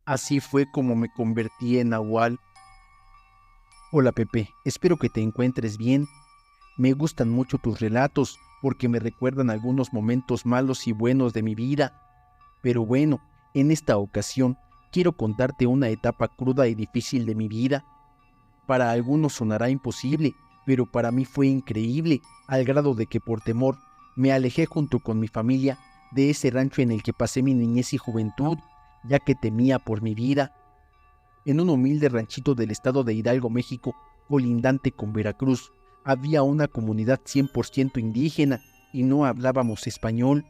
Así fue como me convertí en nahual. Hola Pepe, espero que te encuentres bien. Me gustan mucho tus relatos porque me recuerdan algunos momentos malos y buenos de mi vida. Pero bueno, en esta ocasión quiero contarte una etapa cruda y difícil de mi vida. Para algunos sonará imposible, pero para mí fue increíble, al grado de que por temor me alejé junto con mi familia de ese rancho en el que pasé mi niñez y juventud, ya que temía por mi vida. En un humilde ranchito del estado de Hidalgo, México, colindante con Veracruz, había una comunidad 100% indígena y no hablábamos español.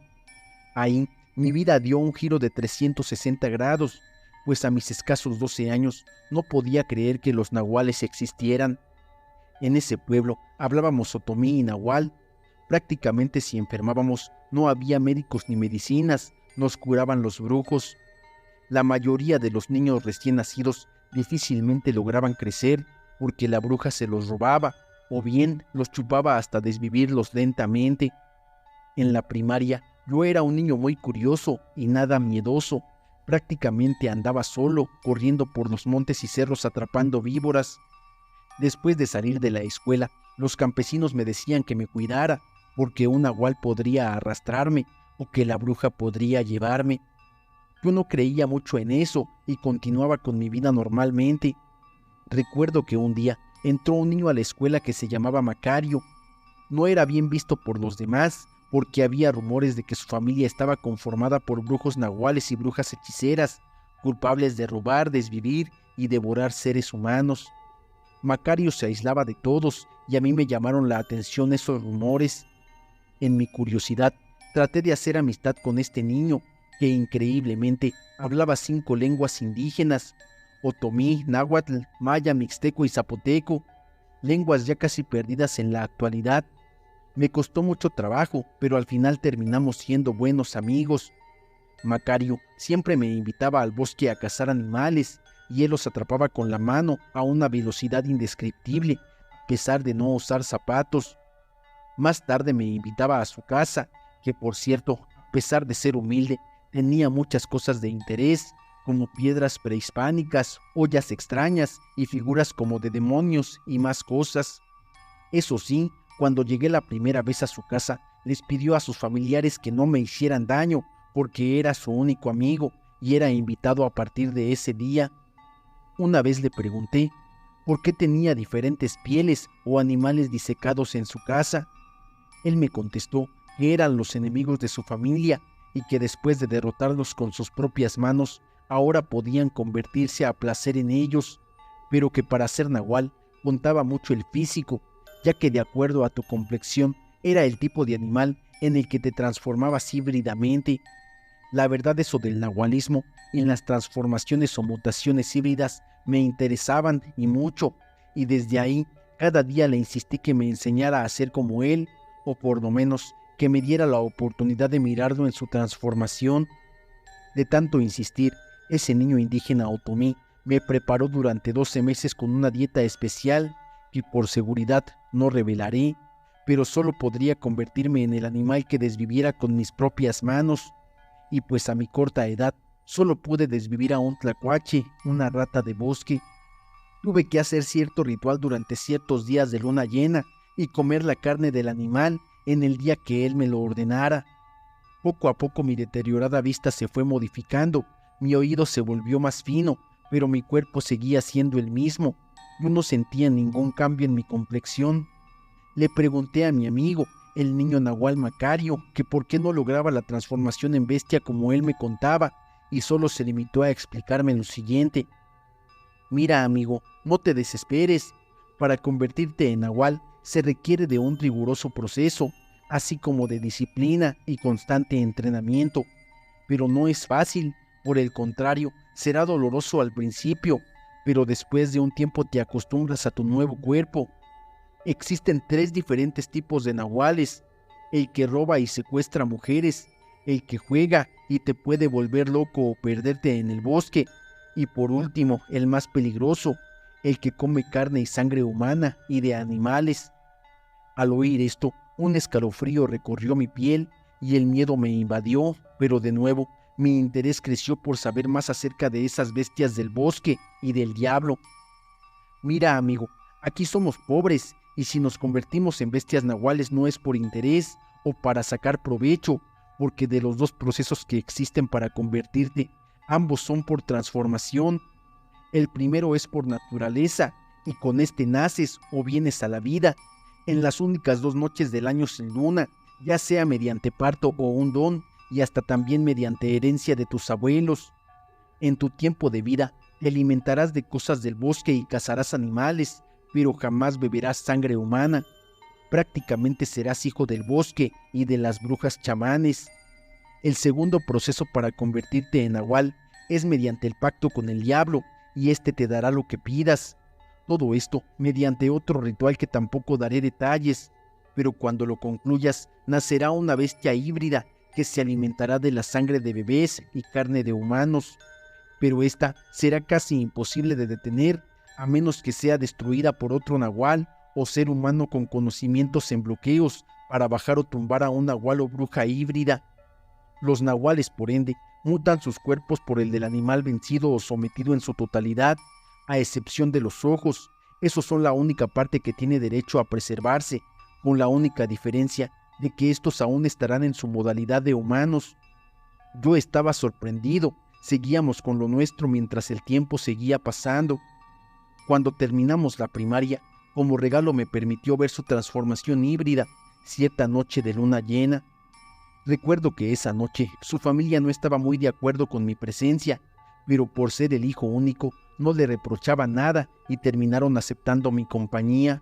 Ahí mi vida dio un giro de 360 grados, pues a mis escasos 12 años no podía creer que los nahuales existieran. En ese pueblo hablábamos otomí y nahual. Prácticamente si enfermábamos no había médicos ni medicinas, nos curaban los brujos. La mayoría de los niños recién nacidos difícilmente lograban crecer porque la bruja se los robaba o bien los chupaba hasta desvivirlos lentamente. En la primaria yo era un niño muy curioso y nada miedoso. Prácticamente andaba solo, corriendo por los montes y cerros atrapando víboras. Después de salir de la escuela, los campesinos me decían que me cuidara, porque un nahual podría arrastrarme o que la bruja podría llevarme. Yo no creía mucho en eso y continuaba con mi vida normalmente. Recuerdo que un día entró un niño a la escuela que se llamaba Macario. No era bien visto por los demás, porque había rumores de que su familia estaba conformada por brujos nahuales y brujas hechiceras, culpables de robar, desvivir y devorar seres humanos. Macario se aislaba de todos y a mí me llamaron la atención esos rumores. En mi curiosidad, traté de hacer amistad con este niño, que increíblemente hablaba 5 lenguas indígenas: otomí, náhuatl, maya, mixteco y zapoteco, lenguas ya casi perdidas en la actualidad. Me costó mucho trabajo, pero al final terminamos siendo buenos amigos. Macario siempre me invitaba al bosque a cazar animales, y él los atrapaba con la mano a una velocidad indescriptible, a pesar de no usar zapatos. Más tarde me invitaba a su casa, que por cierto, a pesar de ser humilde, tenía muchas cosas de interés, como piedras prehispánicas, ollas extrañas y figuras como de demonios y más cosas. Eso sí, cuando llegué la primera vez a su casa, les pidió a sus familiares que no me hicieran daño, porque era su único amigo y era invitado a partir de ese día. Una vez le pregunté por qué tenía diferentes pieles o animales disecados en su casa. Él me contestó que eran los enemigos de su familia y que después de derrotarlos con sus propias manos, ahora podían convertirse a placer en ellos, pero que para ser nahual contaba mucho el físico, ya que de acuerdo a tu complexión era el tipo de animal en el que te transformabas híbridamente. La verdad, eso del nahualismo en las transformaciones o mutaciones híbridas me interesaban y mucho, y desde ahí cada día le insistí que me enseñara a ser como él, o por lo menos que me diera la oportunidad de mirarlo en su transformación. De tanto insistir, ese niño indígena otomí me preparó durante 12 meses con una dieta especial que por seguridad no revelaré, pero solo podría convertirme en el animal que desviviera con mis propias manos, y pues a mi corta edad solo pude desvivir a un tlacuache, una rata de bosque. Tuve que hacer cierto ritual durante ciertos días de luna llena y comer la carne del animal en el día que él me lo ordenara. Poco a poco mi deteriorada vista se fue modificando, mi oído se volvió más fino, pero mi cuerpo seguía siendo el mismo. Yo no sentía ningún cambio en mi complexión. Le pregunté a mi amigo, el niño nahual Macario, que por qué no lograba la transformación en bestia como él me contaba, y solo se limitó a explicarme lo siguiente: mira, amigo, no te desesperes. Para convertirte en nahual se requiere de un riguroso proceso, así como de disciplina y constante entrenamiento. Pero no es fácil, por el contrario, será doloroso al principio, pero después de un tiempo te acostumbras a tu nuevo cuerpo. Existen 3 diferentes tipos de nahuales: el que roba y secuestra mujeres, el que juega y te puede volver loco o perderte en el bosque, y por último, el más peligroso, el que come carne y sangre humana y de animales. Al oír esto, un escalofrío recorrió mi piel y el miedo me invadió, pero de nuevo Mi interés creció por saber más acerca de esas bestias del bosque y del diablo. Mira, amigo, aquí somos pobres y si nos convertimos en bestias nahuales no es por interés o para sacar provecho, porque de los dos procesos que existen para convertirte, ambos son por transformación. El primero es por naturaleza y con este naces o vienes a la vida en las únicas 2 noches del año sin luna, ya sea mediante parto o un don, y hasta también mediante herencia de tus abuelos. En tu tiempo de vida te alimentarás de cosas del bosque y cazarás animales, pero jamás beberás sangre humana. Prácticamente serás hijo del bosque y de las brujas chamanes. El segundo proceso para convertirte en nahual es mediante el pacto con el diablo, y éste te dará lo que pidas. Todo esto mediante otro ritual que tampoco daré detalles, pero cuando lo concluyas, nacerá una bestia híbrida que se alimentará de la sangre de bebés y carne de humanos. Pero esta será casi imposible de detener, a menos que sea destruida por otro nahual o ser humano con conocimientos en bloqueos para bajar o tumbar a un nahual o bruja híbrida. Los nahuales, por ende, mutan sus cuerpos por el del animal vencido o sometido en su totalidad, a excepción de los ojos. Esos son la única parte que tiene derecho a preservarse, con la única diferencia de que estos aún estarán en su modalidad de humanos. Yo estaba sorprendido, seguíamos con lo nuestro mientras el tiempo seguía pasando. Cuando terminamos la primaria, como regalo me permitió ver su transformación híbrida, cierta noche de luna llena. Recuerdo que esa noche su familia no estaba muy de acuerdo con mi presencia, pero por ser el hijo único no le reprochaba nada y terminaron aceptando mi compañía.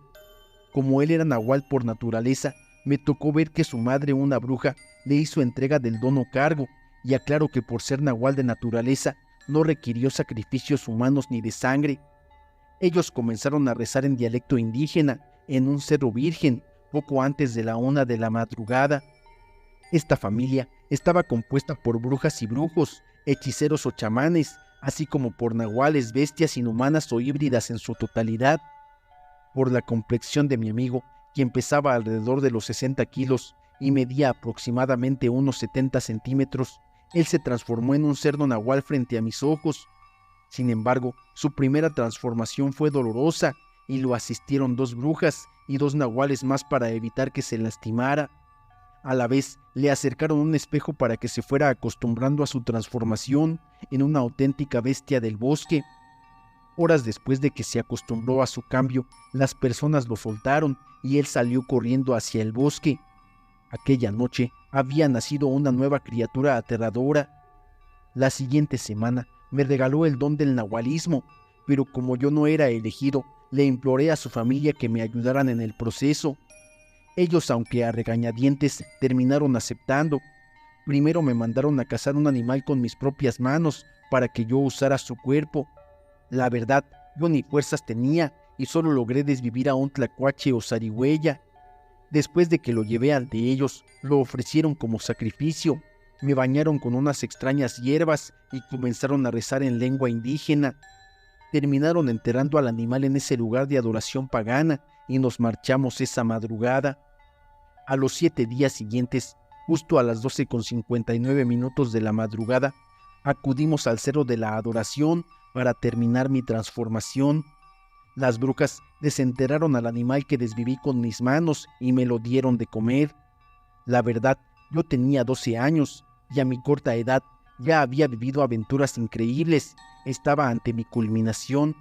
Como él era nahual por naturaleza, me tocó ver que su madre, una bruja, le hizo entrega del don o cargo, y aclaro que por ser nahual de naturaleza no requirió sacrificios humanos ni de sangre. Ellos comenzaron a rezar en dialecto indígena, en un cerro virgen, poco antes de la 1 de la madrugada. Esta familia estaba compuesta por brujas y brujos, hechiceros o chamanes, así como por nahuales, bestias inhumanas o híbridas en su totalidad. Por la complexión de mi amigo, quien pesaba alrededor de los 60 kilos y medía aproximadamente unos 70 centímetros, él se transformó en un cerdo nahual frente a mis ojos. Sin embargo, su primera transformación fue dolorosa y lo asistieron 2 brujas y 2 nahuales más para evitar que se lastimara. A la vez, le acercaron un espejo para que se fuera acostumbrando a su transformación en una auténtica bestia del bosque. Horas después de que se acostumbró a su cambio, las personas lo soltaron y él salió corriendo hacia el bosque. Aquella noche había nacido una nueva criatura aterradora. La siguiente semana me regaló el don del nahualismo, pero como yo no era elegido, le imploré a su familia que me ayudaran en el proceso. Ellos, aunque a regañadientes, terminaron aceptando. Primero me mandaron a cazar un animal con mis propias manos para que yo usara su cuerpo. La verdad, yo ni fuerzas tenía y solo logré desvivir a un tlacuache o zarigüeya. Después de que lo llevé ante ellos, lo ofrecieron como sacrificio. Me bañaron con unas extrañas hierbas y comenzaron a rezar en lengua indígena. Terminaron enterrando al animal en ese lugar de adoración pagana y nos marchamos esa madrugada. A los 7 días siguientes, justo a las 12:59 de la madrugada, acudimos al cerro de la adoración para terminar mi transformación. Las brujas desenterraron al animal que desviví con mis manos y me lo dieron de comer. La verdad, yo tenía 12 años y a mi corta edad ya había vivido aventuras increíbles. Estaba ante mi culminación.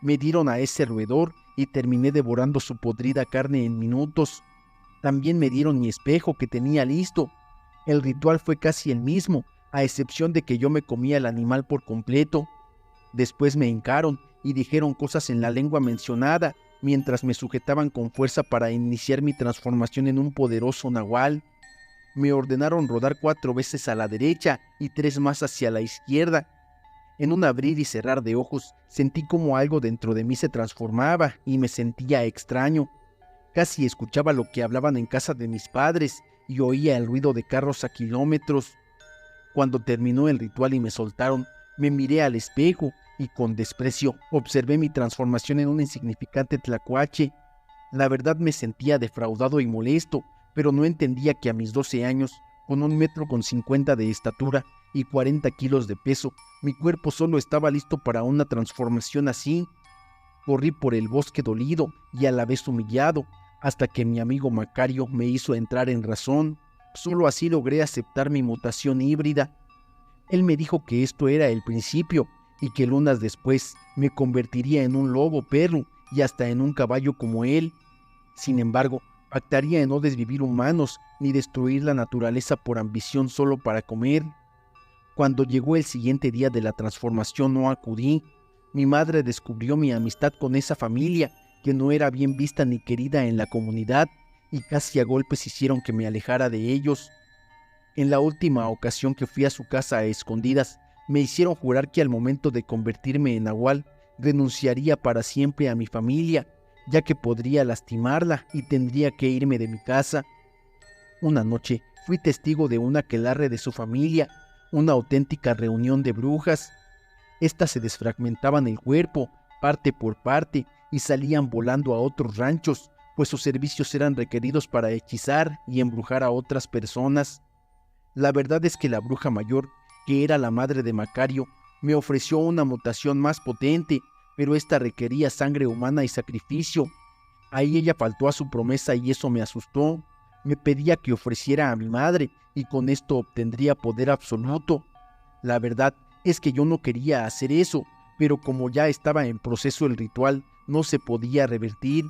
Me dieron a ese roedor y terminé devorando su podrida carne en minutos. También me dieron mi espejo que tenía listo. El ritual fue casi el mismo, a excepción de que yo me comía el animal por completo. Después me hincaron y dijeron cosas en la lengua mencionada, mientras me sujetaban con fuerza para iniciar mi transformación en un poderoso nahual. Me ordenaron rodar 4 veces a la derecha y 3 más hacia la izquierda. En un abrir y cerrar de ojos, sentí como algo dentro de mí se transformaba y me sentía extraño. Casi escuchaba lo que hablaban en casa de mis padres y oía el ruido de carros a kilómetros. Cuando terminó el ritual y me soltaron, me miré al espejo y con desprecio observé mi transformación en un insignificante tlacuache. La verdad me sentía defraudado y molesto, pero no entendía que a mis 12 años, con 1,50 m de estatura, y 40 kilos de peso. Mi cuerpo solo estaba listo para una transformación así. Corrí por el bosque dolido y a la vez humillado, hasta que mi amigo Macario me hizo entrar en razón. Solo así logré aceptar mi mutación híbrida. Él me dijo que esto era el principio y que lunas después me convertiría en un lobo perro y hasta en un caballo como él. Sin embargo, pactaría en no desvivir humanos ni destruir la naturaleza por ambición solo para comer. Cuando llegó el siguiente día de la transformación no acudí. Mi madre descubrió mi amistad con esa familia, que no era bien vista ni querida en la comunidad, y casi a golpes hicieron que me alejara de ellos. En la última ocasión que fui a su casa a escondidas, me hicieron jurar que al momento de convertirme en nahual, renunciaría para siempre a mi familia, ya que podría lastimarla y tendría que irme de mi casa. Una noche fui testigo de un aquelarre de su familia, una auténtica reunión de brujas. Estas se desfragmentaban el cuerpo, parte por parte, y salían volando a otros ranchos, pues sus servicios eran requeridos para hechizar y embrujar a otras personas. La verdad es que la bruja mayor, que era la madre de Macario, me ofreció una mutación más potente, pero esta requería sangre humana y sacrificio. Ahí ella faltó a su promesa y eso me asustó. Me pedía que ofreciera a mi madre y con esto obtendría poder absoluto. La verdad es que yo no quería hacer eso, pero como ya estaba en proceso el ritual, no se podía revertir.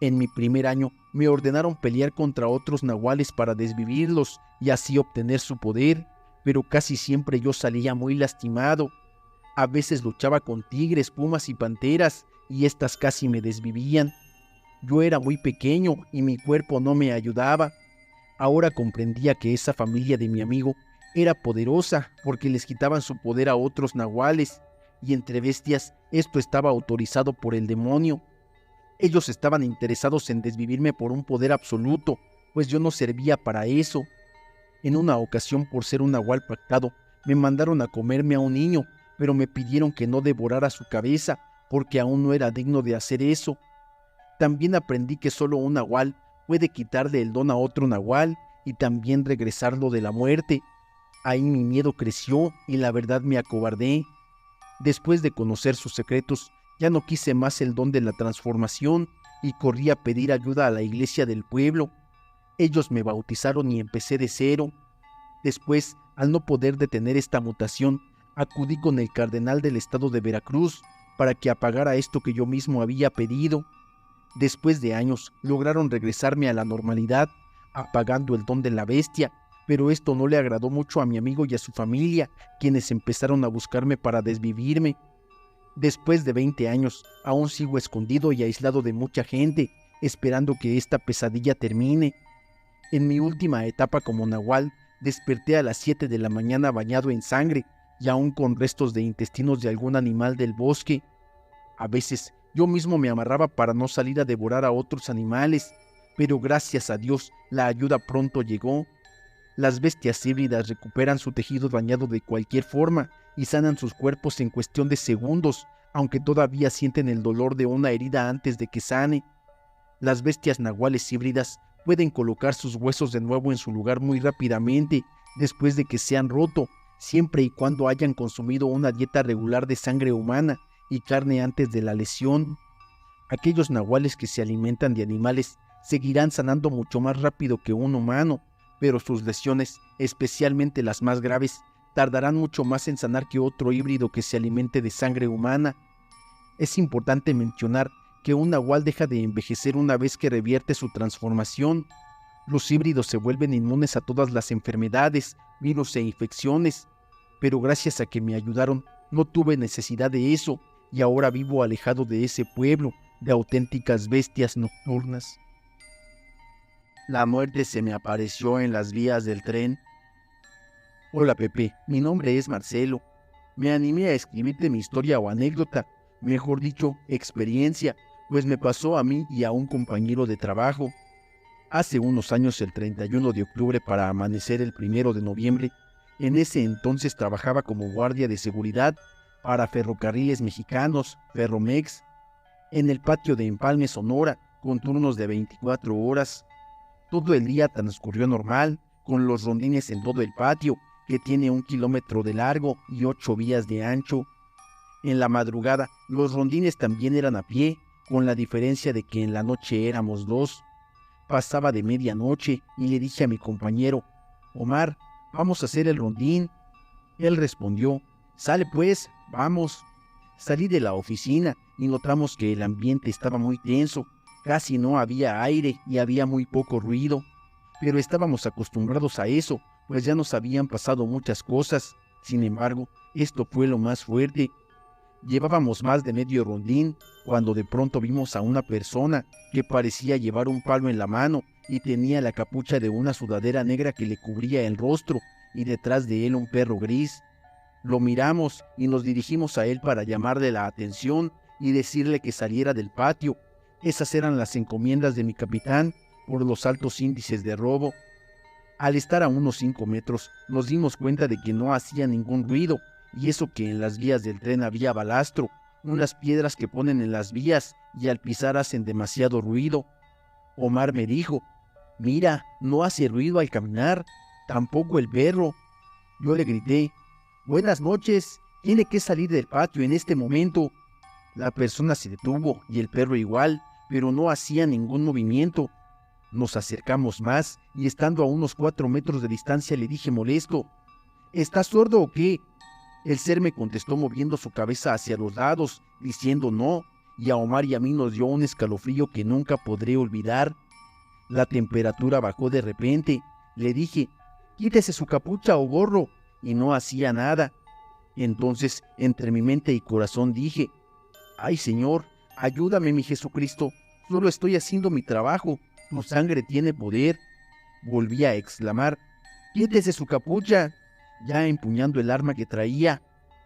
En mi primer año me ordenaron pelear contra otros nahuales para desvivirlos y así obtener su poder, pero casi siempre yo salía muy lastimado. A veces luchaba con tigres, pumas y panteras y estas casi me desvivían. Yo era muy pequeño y mi cuerpo no me ayudaba. Ahora comprendía que esa familia de mi amigo era poderosa porque les quitaban su poder a otros nahuales, y entre bestias esto estaba autorizado por el demonio. Ellos estaban interesados en desvivirme por un poder absoluto, pues yo no servía para eso. En una ocasión, por ser un nahual pactado, me mandaron a comerme a un niño, pero me pidieron que no devorara su cabeza, porque aún no era digno de hacer eso. También aprendí que solo un nahual puede quitarle el don a otro nahual y también regresarlo de la muerte. Ahí mi miedo creció y la verdad me acobardé. Después de conocer sus secretos, ya no quise más el don de la transformación y corrí a pedir ayuda a la iglesia del pueblo. Ellos me bautizaron y empecé de cero. Después, al no poder detener esta mutación, acudí con el cardenal del estado de Veracruz para que apagara esto que yo mismo había pedido. Después de años, lograron regresarme a la normalidad, apagando el don de la bestia, pero esto no le agradó mucho a mi amigo y a su familia, quienes empezaron a buscarme para desvivirme. Después de 20 años, aún sigo escondido y aislado de mucha gente, esperando que esta pesadilla termine. En mi última etapa como nahual, desperté a las 7 de la mañana bañado en sangre y aún con restos de intestinos de algún animal del bosque. A veces yo mismo me amarraba para no salir a devorar a otros animales, pero gracias a Dios la ayuda pronto llegó. Las bestias híbridas recuperan su tejido dañado de cualquier forma y sanan sus cuerpos en cuestión de segundos, aunque todavía sienten el dolor de una herida antes de que sane. Las bestias nahuales híbridas pueden colocar sus huesos de nuevo en su lugar muy rápidamente después de que se han roto, siempre y cuando hayan consumido una dieta regular de sangre humana y carne antes de la lesión. Aquellos nahuales que se alimentan de animales seguirán sanando mucho más rápido que un humano, pero sus lesiones, especialmente las más graves, tardarán mucho más en sanar que otro híbrido que se alimente de sangre humana. Es importante mencionar que un nahual deja de envejecer una vez que revierte su transformación. Los híbridos se vuelven inmunes a todas las enfermedades, virus e infecciones, pero gracias a que me ayudaron, no tuve necesidad de eso y ahora vivo alejado de ese pueblo de auténticas bestias nocturnas. La muerte se me apareció en las vías del tren. Hola Pepe, mi nombre es Marcelo. Me animé a escribirte mi historia o anécdota, mejor dicho, experiencia, pues me pasó a mí y a un compañero de trabajo. Hace unos años, el 31 de octubre para amanecer el 1 de noviembre, en ese entonces trabajaba como guardia de seguridad para Ferrocarriles Mexicanos, Ferromex, en el patio de Empalme, Sonora, con turnos de 24 horas. Todo el día transcurrió normal, con los rondines en todo el patio, que tiene 1 kilómetro de largo y 8 vías de ancho. En la madrugada, los rondines también eran a pie, con la diferencia de que en la noche éramos 2. Pasaba de medianoche y le dije a mi compañero: Omar, vamos a hacer el rondín. Él respondió: sale pues, vamos. Salí de la oficina y notamos que el ambiente estaba muy tenso, casi no había aire y había muy poco ruido, pero estábamos acostumbrados a eso, pues ya nos habían pasado muchas cosas. Sin embargo, esto fue lo más fuerte. Llevábamos más de medio rondín cuando de pronto vimos a una persona que parecía llevar un palo en la mano y tenía la capucha de una sudadera negra que le cubría el rostro, y detrás de él un perro gris. Lo miramos y nos dirigimos a él para llamarle la atención y decirle que saliera del patio. Esas eran las encomiendas de mi capitán por los altos índices de robo. Al estar a unos 5 metros, nos dimos cuenta de que no hacía ningún ruido, y eso que en las vías del tren había balastro, unas piedras que ponen en las vías y al pisar hacen demasiado ruido. Omar me dijo: mira, no hace ruido al caminar, tampoco el perro. Yo le grité: buenas noches, tiene que salir del patio en este momento. La persona se detuvo y el perro igual, pero no hacía ningún movimiento. Nos acercamos más y estando a unos 4 metros de distancia le dije molesto: ¿estás sordo o qué? El ser me contestó moviendo su cabeza hacia los lados, diciendo no, y a Omar y a mí nos dio un escalofrío que nunca podré olvidar. La temperatura bajó de repente. Le dije: quítese su capucha o gorro, y no hacía nada. Entonces, entre mi mente y corazón dije: ay Señor, ayúdame mi Jesucristo, solo estoy haciendo mi trabajo, tu sangre tiene poder. Volví a exclamar: quítese su capucha. Ya empuñando el arma que traía,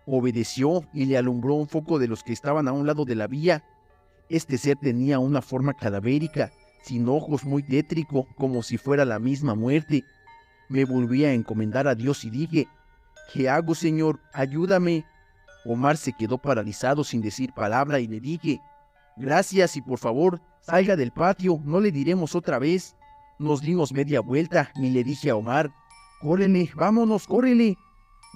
obedeció y le alumbró un foco de los que estaban a un lado de la vía. Este ser tenía una forma cadavérica, sin ojos, muy tétrico, como si fuera la misma muerte. Me volví a encomendar a Dios y dije: ¿qué hago, Señor? Ayúdame. Omar se quedó paralizado sin decir palabra y le dije: gracias y por favor, salga del patio, no le diremos otra vez. Nos dimos media vuelta y le dije a Omar: córrele, vámonos, córrele.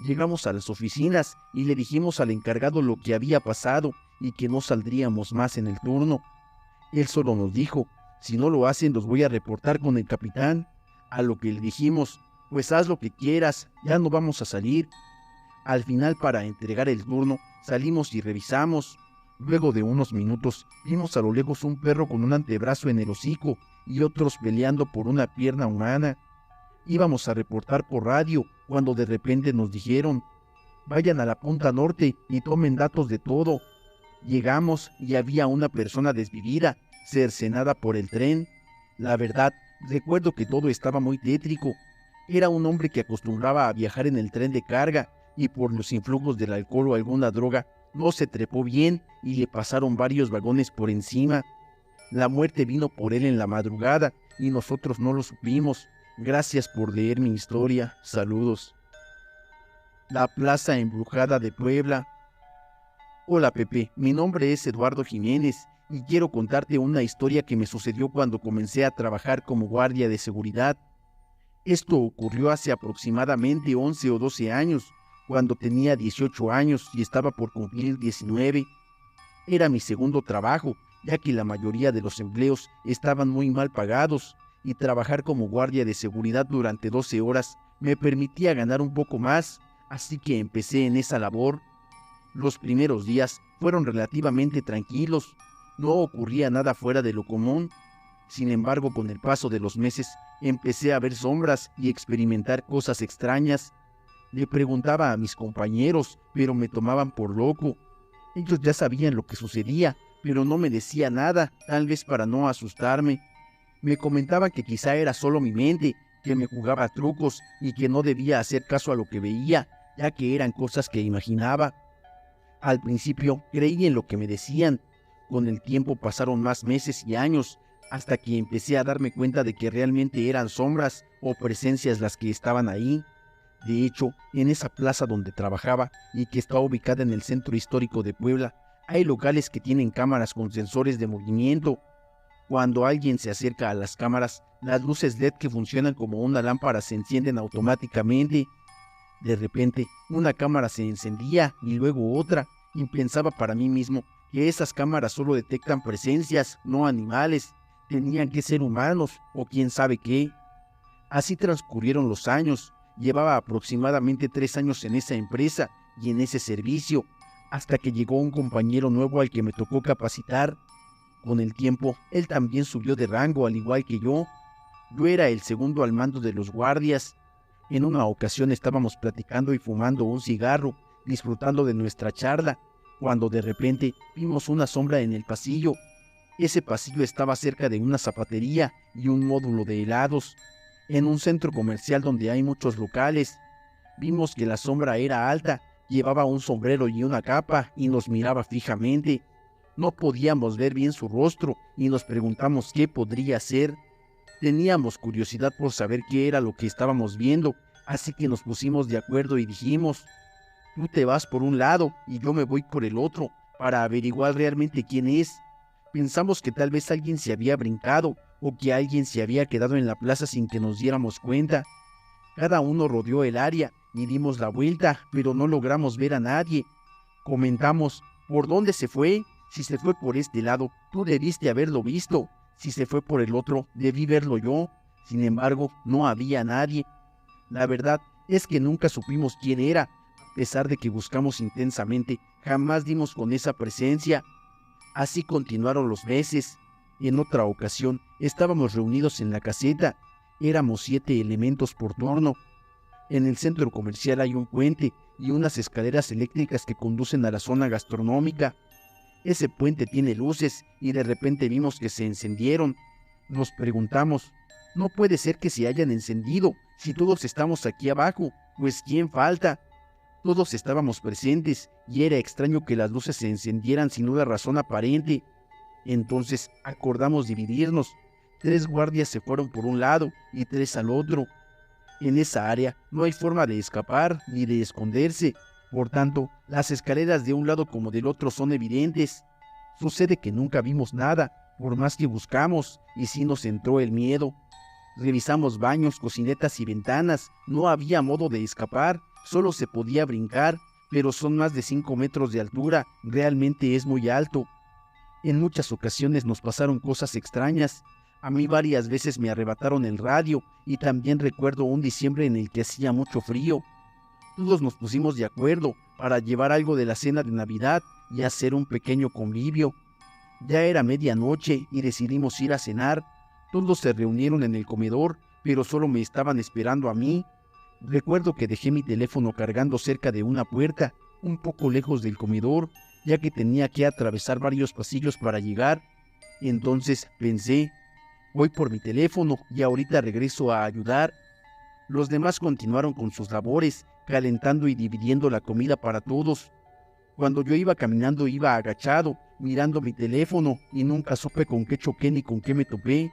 Llegamos a las oficinas y le dijimos al encargado lo que había pasado y que no saldríamos más en el turno. Él solo nos dijo: si no lo hacen los voy a reportar con el capitán. A lo que le dijimos: pues haz lo que quieras, ya no vamos a salir. Al final, para entregar el turno, salimos y revisamos. Luego de unos minutos, vimos a lo lejos un perro con un antebrazo en el hocico y otros peleando por una pierna humana. Íbamos a reportar por radio cuando de repente nos dijeron: vayan a la punta norte y tomen datos de todo. Llegamos y había una persona desvivida, cercenada por el tren. La verdad, recuerdo que todo estaba muy tétrico. Era un hombre que acostumbraba a viajar en el tren de carga y por los influjos del alcohol o alguna droga no se trepó bien y le pasaron varios vagones por encima. La muerte vino por él en la madrugada y nosotros no lo supimos. Gracias por leer mi historia. Saludos. La Plaza Embrujada de Puebla. Hola Pepe, mi nombre es Eduardo Jiménez y quiero contarte una historia que me sucedió cuando comencé a trabajar como guardia de seguridad. Esto ocurrió hace aproximadamente 11 o 12 años, cuando tenía 18 años y estaba por cumplir 19. Era mi segundo trabajo, ya que la mayoría de los empleos estaban muy mal pagados, y trabajar como guardia de seguridad durante 12 horas me permitía ganar un poco más, así que empecé en esa labor. Los primeros días fueron relativamente tranquilos, no ocurría nada fuera de lo común. Sin embargo, con el paso de los meses, empecé a ver sombras y experimentar cosas extrañas. Le preguntaba a mis compañeros, pero me tomaban por loco. Ellos ya sabían lo que sucedía, pero no me decían nada, tal vez para no asustarme. Me comentaban que quizá era solo mi mente, que me jugaba trucos y que no debía hacer caso a lo que veía, ya que eran cosas que imaginaba. Al principio creí en lo que me decían. Con el tiempo pasaron más meses y años, hasta que empecé a darme cuenta de que realmente eran sombras o presencias las que estaban ahí. De hecho, en esa plaza donde trabajaba y que está ubicada en el centro histórico de Puebla, hay locales que tienen cámaras con sensores de movimiento. Cuando alguien se acerca a las cámaras, las luces LED que funcionan como una lámpara se encienden automáticamente. De repente, una cámara se encendía y luego otra, y pensaba para mí mismo que esas cámaras solo detectan presencias, no animales. Tenían que ser humanos o quién sabe qué. Así transcurrieron los años. Llevaba aproximadamente 3 años en esa empresa y en ese servicio, hasta que llegó un compañero nuevo al que me tocó capacitar. Con el tiempo, él también subió de rango al igual que yo. Yo era el segundo al mando de los guardias. En una ocasión estábamos platicando y fumando un cigarro, disfrutando de nuestra charla, cuando de repente vimos una sombra en el pasillo. Ese pasillo estaba cerca de una zapatería y un módulo de helados, en un centro comercial donde hay muchos locales. Vimos que la sombra era alta, llevaba un sombrero y una capa y nos miraba fijamente. No podíamos ver bien su rostro y nos preguntamos qué podría ser. Teníamos curiosidad por saber qué era lo que estábamos viendo, así que nos pusimos de acuerdo y dijimos: tú te vas por un lado y yo me voy por el otro, para averiguar realmente quién es. Pensamos que tal vez alguien se había brincado o que alguien se había quedado en la plaza sin que nos diéramos cuenta. Cada uno rodeó el área y dimos la vuelta, pero no logramos ver a nadie. Comentamos: ¿por dónde se fue? Si se fue por este lado, tú debiste haberlo visto. Si se fue por el otro, debí verlo yo. Sin embargo, no había nadie. La verdad es que nunca supimos quién era. A pesar de que buscamos intensamente, jamás dimos con esa presencia. Así continuaron los meses. En otra ocasión, estábamos reunidos en la caseta. Éramos 7 elementos por turno. En el centro comercial hay un puente y unas escaleras eléctricas que conducen a la zona gastronómica. Ese puente tiene luces y de repente vimos que se encendieron. Nos preguntamos: no puede ser que se hayan encendido si todos estamos aquí abajo, pues ¿quién falta? Todos estábamos presentes y era extraño que las luces se encendieran sin una razón aparente. Entonces acordamos dividirnos. 3 guardias se fueron por un lado y 3 al otro. En esa área no hay forma de escapar ni de esconderse. Por tanto, las escaleras de un lado como del otro son evidentes. Sucede que nunca vimos nada, por más que buscamos, y sí nos entró el miedo. Revisamos baños, cocinetas y ventanas. No había modo de escapar, solo se podía brincar, pero son más de 5 metros de altura, realmente es muy alto. En muchas ocasiones nos pasaron cosas extrañas. A mí varias veces me arrebataron el radio y también recuerdo un diciembre en el que hacía mucho frío. Todos nos pusimos de acuerdo para llevar algo de la cena de Navidad y hacer un pequeño convivio. Ya era medianoche y decidimos ir a cenar. Todos se reunieron en el comedor, pero solo me estaban esperando a mí. Recuerdo que dejé mi teléfono cargando cerca de una puerta, un poco lejos del comedor, ya que tenía que atravesar varios pasillos para llegar. Entonces pensé: voy por mi teléfono y ahorita regreso a ayudar. Los demás continuaron con sus labores, calentando y dividiendo la comida para todos. Cuando yo iba caminando iba agachado, mirando mi teléfono y nunca supe con qué choqué ni con qué me topé.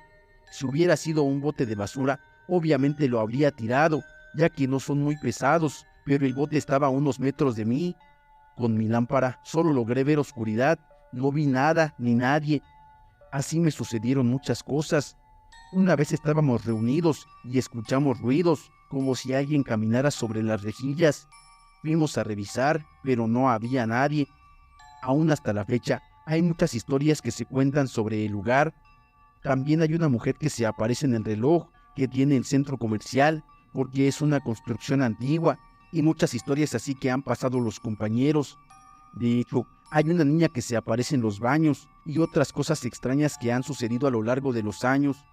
Si hubiera sido un bote de basura, obviamente lo habría tirado, ya que no son muy pesados, pero el bote estaba a unos metros de mí. Con mi lámpara solo logré ver oscuridad, no vi nada ni nadie. Así me sucedieron muchas cosas. Una vez estábamos reunidos y escuchamos ruidos, como si alguien caminara sobre las rejillas. Fuimos a revisar, pero no había nadie. Aún hasta la fecha, hay muchas historias que se cuentan sobre el lugar. También hay una mujer que se aparece en el reloj que tiene el centro comercial, porque es una construcción antigua, y muchas historias así que han pasado los compañeros. De hecho, hay una niña que se aparece en los baños y otras cosas extrañas que han sucedido a lo largo de los años.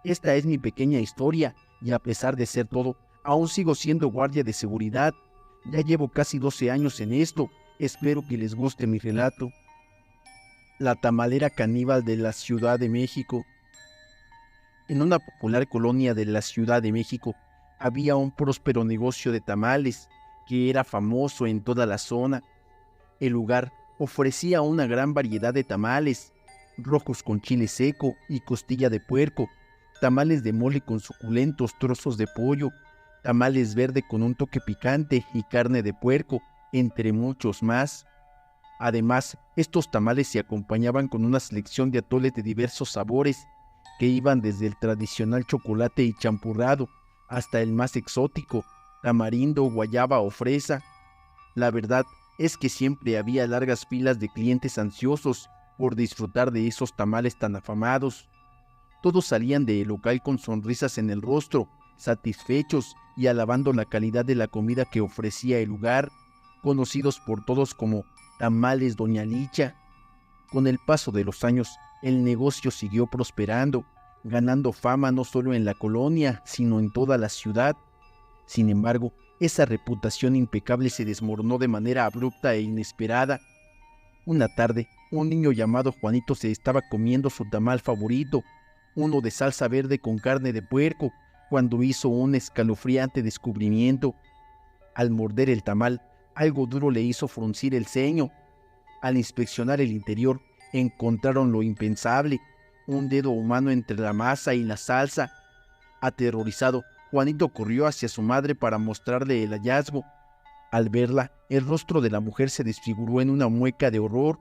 Esta es mi pequeña historia, y a pesar de ser todo, aún sigo siendo guardia de seguridad. Ya llevo casi 12 años en esto. Espero que les guste mi relato. La tamalera caníbal de la Ciudad de México. En una popular colonia de la Ciudad de México había un próspero negocio de tamales que era famoso en toda la zona. El lugar ofrecía una gran variedad de tamales: rojos con chile seco y costilla de puerco, tamales de mole con suculentos trozos de pollo, tamales verde con un toque picante y carne de puerco, entre muchos más. Además, estos tamales se acompañaban con una selección de atoles de diversos sabores, que iban desde el tradicional chocolate y champurrado hasta el más exótico, tamarindo, guayaba o fresa. La verdad es que siempre había largas filas de clientes ansiosos por disfrutar de esos tamales tan afamados. Todos salían del local con sonrisas en el rostro, satisfechos y alabando la calidad de la comida que ofrecía el lugar, conocidos por todos como Tamales Doña Licha. Con el paso de los años, el negocio siguió prosperando, ganando fama no solo en la colonia, sino en toda la ciudad. Sin embargo, esa reputación impecable se desmoronó de manera abrupta e inesperada. Una tarde, un niño llamado Juanito se estaba comiendo su tamal favorito, uno de salsa verde con carne de puerco, cuando hizo un escalofriante descubrimiento. Al morder el tamal, algo duro le hizo fruncir el ceño. Al inspeccionar el interior, encontraron lo impensable, un dedo humano entre la masa y la salsa. Aterrorizado, Juanito corrió hacia su madre para mostrarle el hallazgo. Al verla, el rostro de la mujer se desfiguró en una mueca de horror.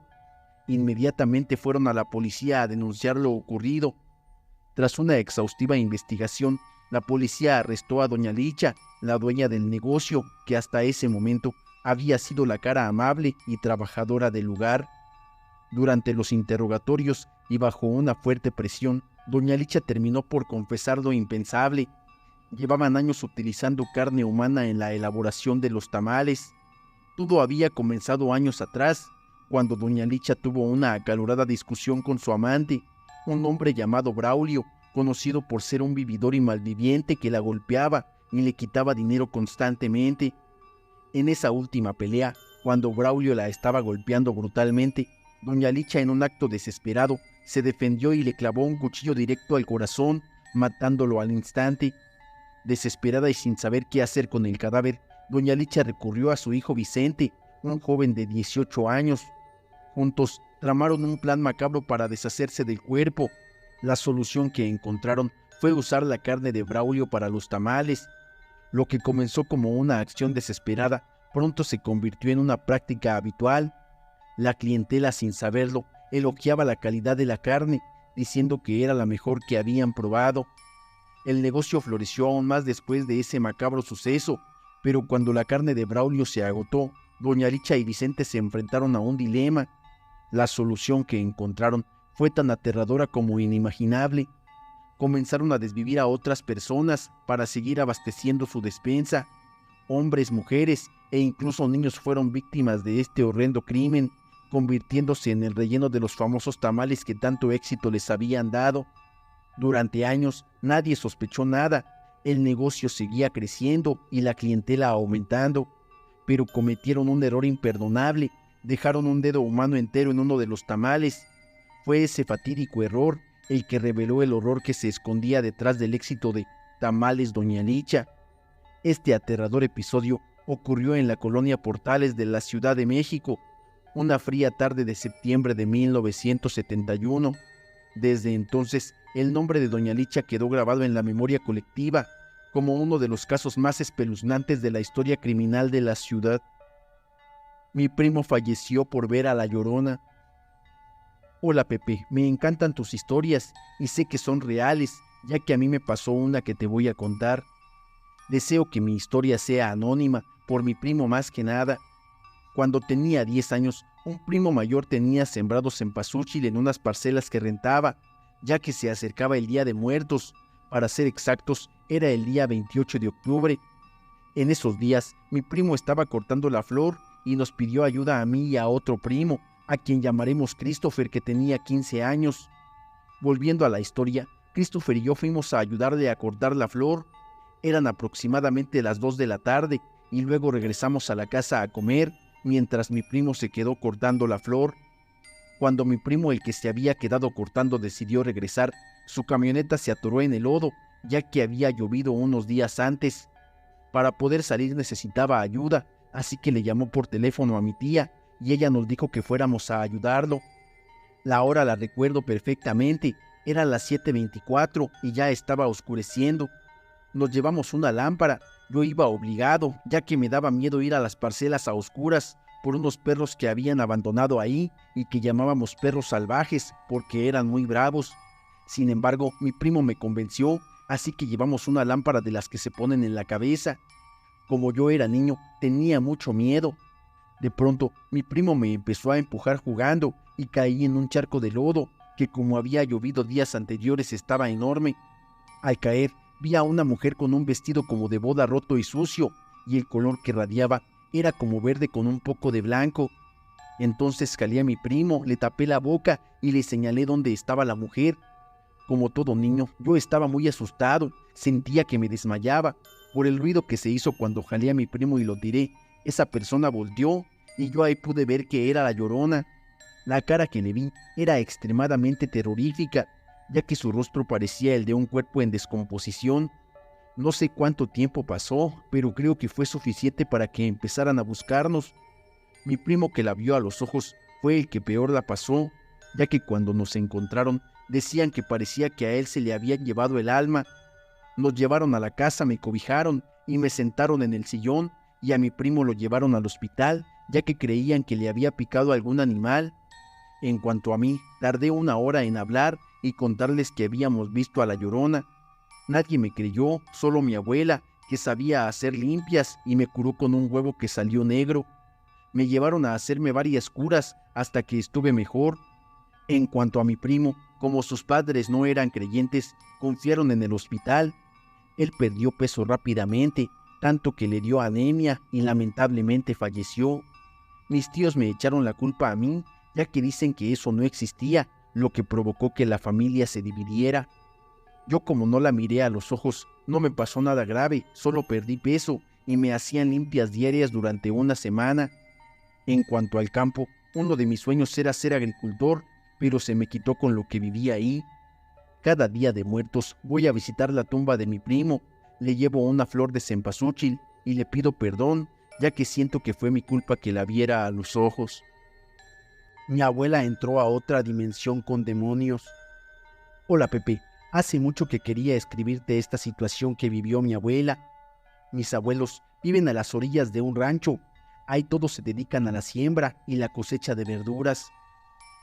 Inmediatamente fueron a la policía a denunciar lo ocurrido. Tras una exhaustiva investigación, la policía arrestó a doña Licha, la dueña del negocio, que hasta ese momento había sido la cara amable y trabajadora del lugar. Durante los interrogatorios y bajo una fuerte presión, doña Licha terminó por confesar lo impensable. Llevaban años utilizando carne humana en la elaboración de los tamales. Todo había comenzado años atrás, cuando doña Licha tuvo una acalorada discusión con su amante, un hombre llamado Braulio, conocido por ser un vividor y malviviente que la golpeaba y le quitaba dinero constantemente. En esa última pelea, cuando Braulio la estaba golpeando brutalmente, doña Licha, en un acto desesperado, se defendió y le clavó un cuchillo directo al corazón, matándolo al instante. Desesperada y sin saber qué hacer con el cadáver, doña Licha recurrió a su hijo Vicente, un joven de 18 años. Juntos tramaron un plan macabro para deshacerse del cuerpo. La solución que encontraron fue usar la carne de Braulio para los tamales. Lo que comenzó como una acción desesperada, pronto se convirtió en una práctica habitual. La clientela, sin saberlo, elogiaba la calidad de la carne, diciendo que era la mejor que habían probado. El negocio floreció aún más después de ese macabro suceso, pero cuando la carne de Braulio se agotó, doña Licha y Vicente se enfrentaron a un dilema. La solución que encontraron fue tan aterradora como inimaginable. Comenzaron a desvivir a otras personas para seguir abasteciendo su despensa. Hombres, mujeres e incluso niños fueron víctimas de este horrendo crimen, convirtiéndose en el relleno de los famosos tamales que tanto éxito les habían dado. Durante años nadie sospechó nada, el negocio seguía creciendo y la clientela aumentando, pero cometieron un error imperdonable, dejaron un dedo humano entero en uno de los tamales. Fue ese fatídico error el que reveló el horror que se escondía detrás del éxito de Tamales Doña Licha. Este aterrador episodio ocurrió en la colonia Portales de la Ciudad de México, una fría tarde de septiembre de 1971. Desde entonces, el nombre de Doña Licha quedó grabado en la memoria colectiva como uno de los casos más espeluznantes de la historia criminal de la ciudad. Mi primo falleció por ver a La Llorona. Hola Pepe, me encantan tus historias y sé que son reales, ya que a mí me pasó una que te voy a contar. Deseo que mi historia sea anónima, por mi primo más que nada. Cuando tenía 10 años, un primo mayor tenía sembrados cempasúchil en unas parcelas que rentaba, ya que se acercaba el Día de Muertos. Para ser exactos, era el día 28 de octubre. En esos días, mi primo estaba cortando la flor y nos pidió ayuda a mí y a otro primo, a quien llamaremos Christopher, que tenía 15 años. Volviendo a la historia, Christopher y yo fuimos a ayudarle a cortar la flor. Eran aproximadamente las 2 de la tarde y luego regresamos a la casa a comer, mientras mi primo se quedó cortando la flor. Cuando mi primo, el que se había quedado cortando, decidió regresar, su camioneta se atoró en el lodo, ya que había llovido unos días antes. Para poder salir necesitaba ayuda, así que le llamó por teléfono a mi tía, y ella nos dijo que fuéramos a ayudarlo. La hora la recuerdo perfectamente, eran las 7:24 y ya estaba oscureciendo. Nos llevamos una lámpara. Yo iba obligado, ya que me daba miedo ir a las parcelas a oscuras por unos perros que habían abandonado ahí y que llamábamos perros salvajes porque eran muy bravos. Sin embargo, mi primo me convenció, así que llevamos una lámpara de las que se ponen en la cabeza. Como yo era niño, tenía mucho miedo. De pronto, mi primo me empezó a empujar jugando y caí en un charco de lodo que, como había llovido días anteriores, estaba enorme. Al caer, vi a una mujer con un vestido como de boda roto y sucio, y el color que radiaba era como verde con un poco de blanco. Entonces calé a mi primo, le tapé la boca y le señalé dónde estaba la mujer. Como todo niño, yo estaba muy asustado, sentía que me desmayaba. Por el ruido que se hizo cuando jalé a mi primo y lo tiré, esa persona volteó y yo ahí pude ver que era la Llorona. La cara que le vi era extremadamente terrorífica, ya que su rostro parecía el de un cuerpo en descomposición. No sé cuánto tiempo pasó, pero creo que fue suficiente para que empezaran a buscarnos. Mi primo, que la vio a los ojos, fue el que peor la pasó, ya que cuando nos encontraron decían que parecía que a él se le había llevado el alma. Nos llevaron a la casa, me cobijaron y me sentaron en el sillón, y a mi primo lo llevaron al hospital, ya que creían que le había picado algún animal. En cuanto a mí, tardé una hora en hablar y contarles que habíamos visto a la Llorona. Nadie me creyó, solo mi abuela, que sabía hacer limpias y me curó con un huevo que salió negro. Me llevaron a hacerme varias curas hasta que estuve mejor. En cuanto a mi primo, como sus padres no eran creyentes, confiaron en el hospital. Él perdió peso rápidamente, tanto que le dio anemia y lamentablemente falleció. Mis tíos me echaron la culpa a mí, ya que dicen que eso no existía, lo que provocó que la familia se dividiera. Yo, como no la miré a los ojos, no me pasó nada grave, solo perdí peso y me hacían limpias diarias durante una semana. En cuanto al campo, uno de mis sueños era ser agricultor, pero se me quitó con lo que vivía ahí. Cada día de muertos voy a visitar la tumba de mi primo, le llevo una flor de cempasúchil y le pido perdón, ya que siento que fue mi culpa que la viera a los ojos. Mi abuela entró a otra dimensión con demonios. Hola Pepe, hace mucho que quería escribirte esta situación que vivió mi abuela. Mis abuelos viven a las orillas de un rancho. Ahí todos se dedican a la siembra y la cosecha de verduras.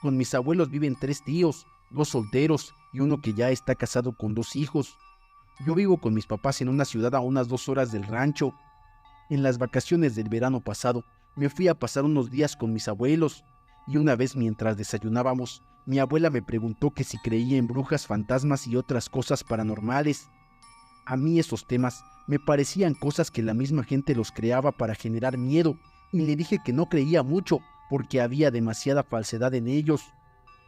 Con mis abuelos viven 3 tíos, 2 solteros y uno que ya está casado con 2 hijos. Yo vivo con mis papás en una ciudad a unas 2 horas del rancho. En las vacaciones del verano pasado, me fui a pasar unos días con mis abuelos, y una vez mientras desayunábamos, mi abuela me preguntó que si creía en brujas, fantasmas y otras cosas paranormales. A mí esos temas me parecían cosas que la misma gente los creaba para generar miedo, y le dije que no creía mucho porque había demasiada falsedad en ellos.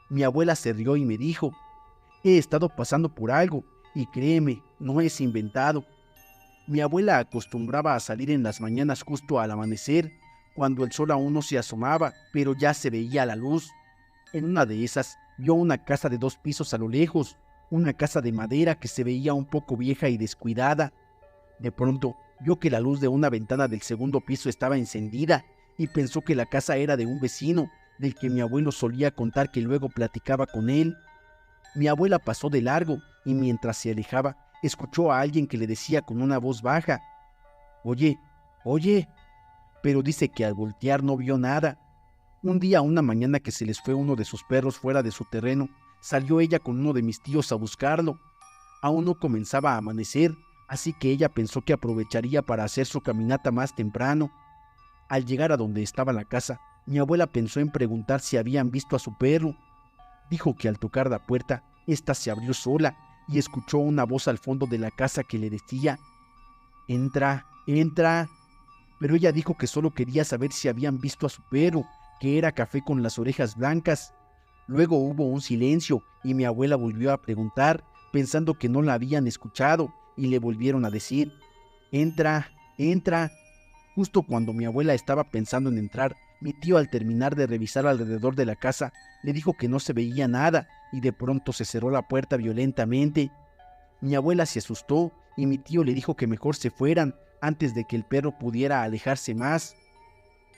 Mi abuela se rió y me dijo: he estado pasando por algo, y créeme, no es inventado. Mi abuela acostumbraba a salir en las mañanas justo al amanecer, cuando el sol aún no se asomaba, pero ya se veía la luz. En una de esas vio una casa de 2 pisos a lo lejos, una casa de madera que se veía un poco vieja y descuidada. De pronto vio que la luz de una ventana del segundo piso estaba encendida y pensó que la casa era de un vecino, del que mi abuelo solía contar que luego platicaba con él. Mi abuela pasó de largo y mientras se alejaba, escuchó a alguien que le decía con una voz baja: oye, oye, pero dice que al voltear no vio nada. Un día, una mañana que se les fue uno de sus perros fuera de su terreno, salió ella con uno de mis tíos a buscarlo. Aún no comenzaba a amanecer, así que ella pensó que aprovecharía para hacer su caminata más temprano. Al llegar a donde estaba la casa, mi abuela pensó en preguntar si habían visto a su perro. Dijo que al tocar la puerta, ésta se abrió sola y escuchó una voz al fondo de la casa que le decía: entra, entra. Pero ella dijo que solo quería saber si habían visto a su perro, que era café con las orejas blancas. Luego hubo un silencio y mi abuela volvió a preguntar, pensando que no la habían escuchado, y le volvieron a decir: entra, entra. Justo cuando mi abuela estaba pensando en entrar, mi tío, al terminar de revisar alrededor de la casa, le dijo que no se veía nada y de pronto se cerró la puerta violentamente. Mi abuela se asustó y mi tío le dijo que mejor se fueran antes de que el perro pudiera alejarse más.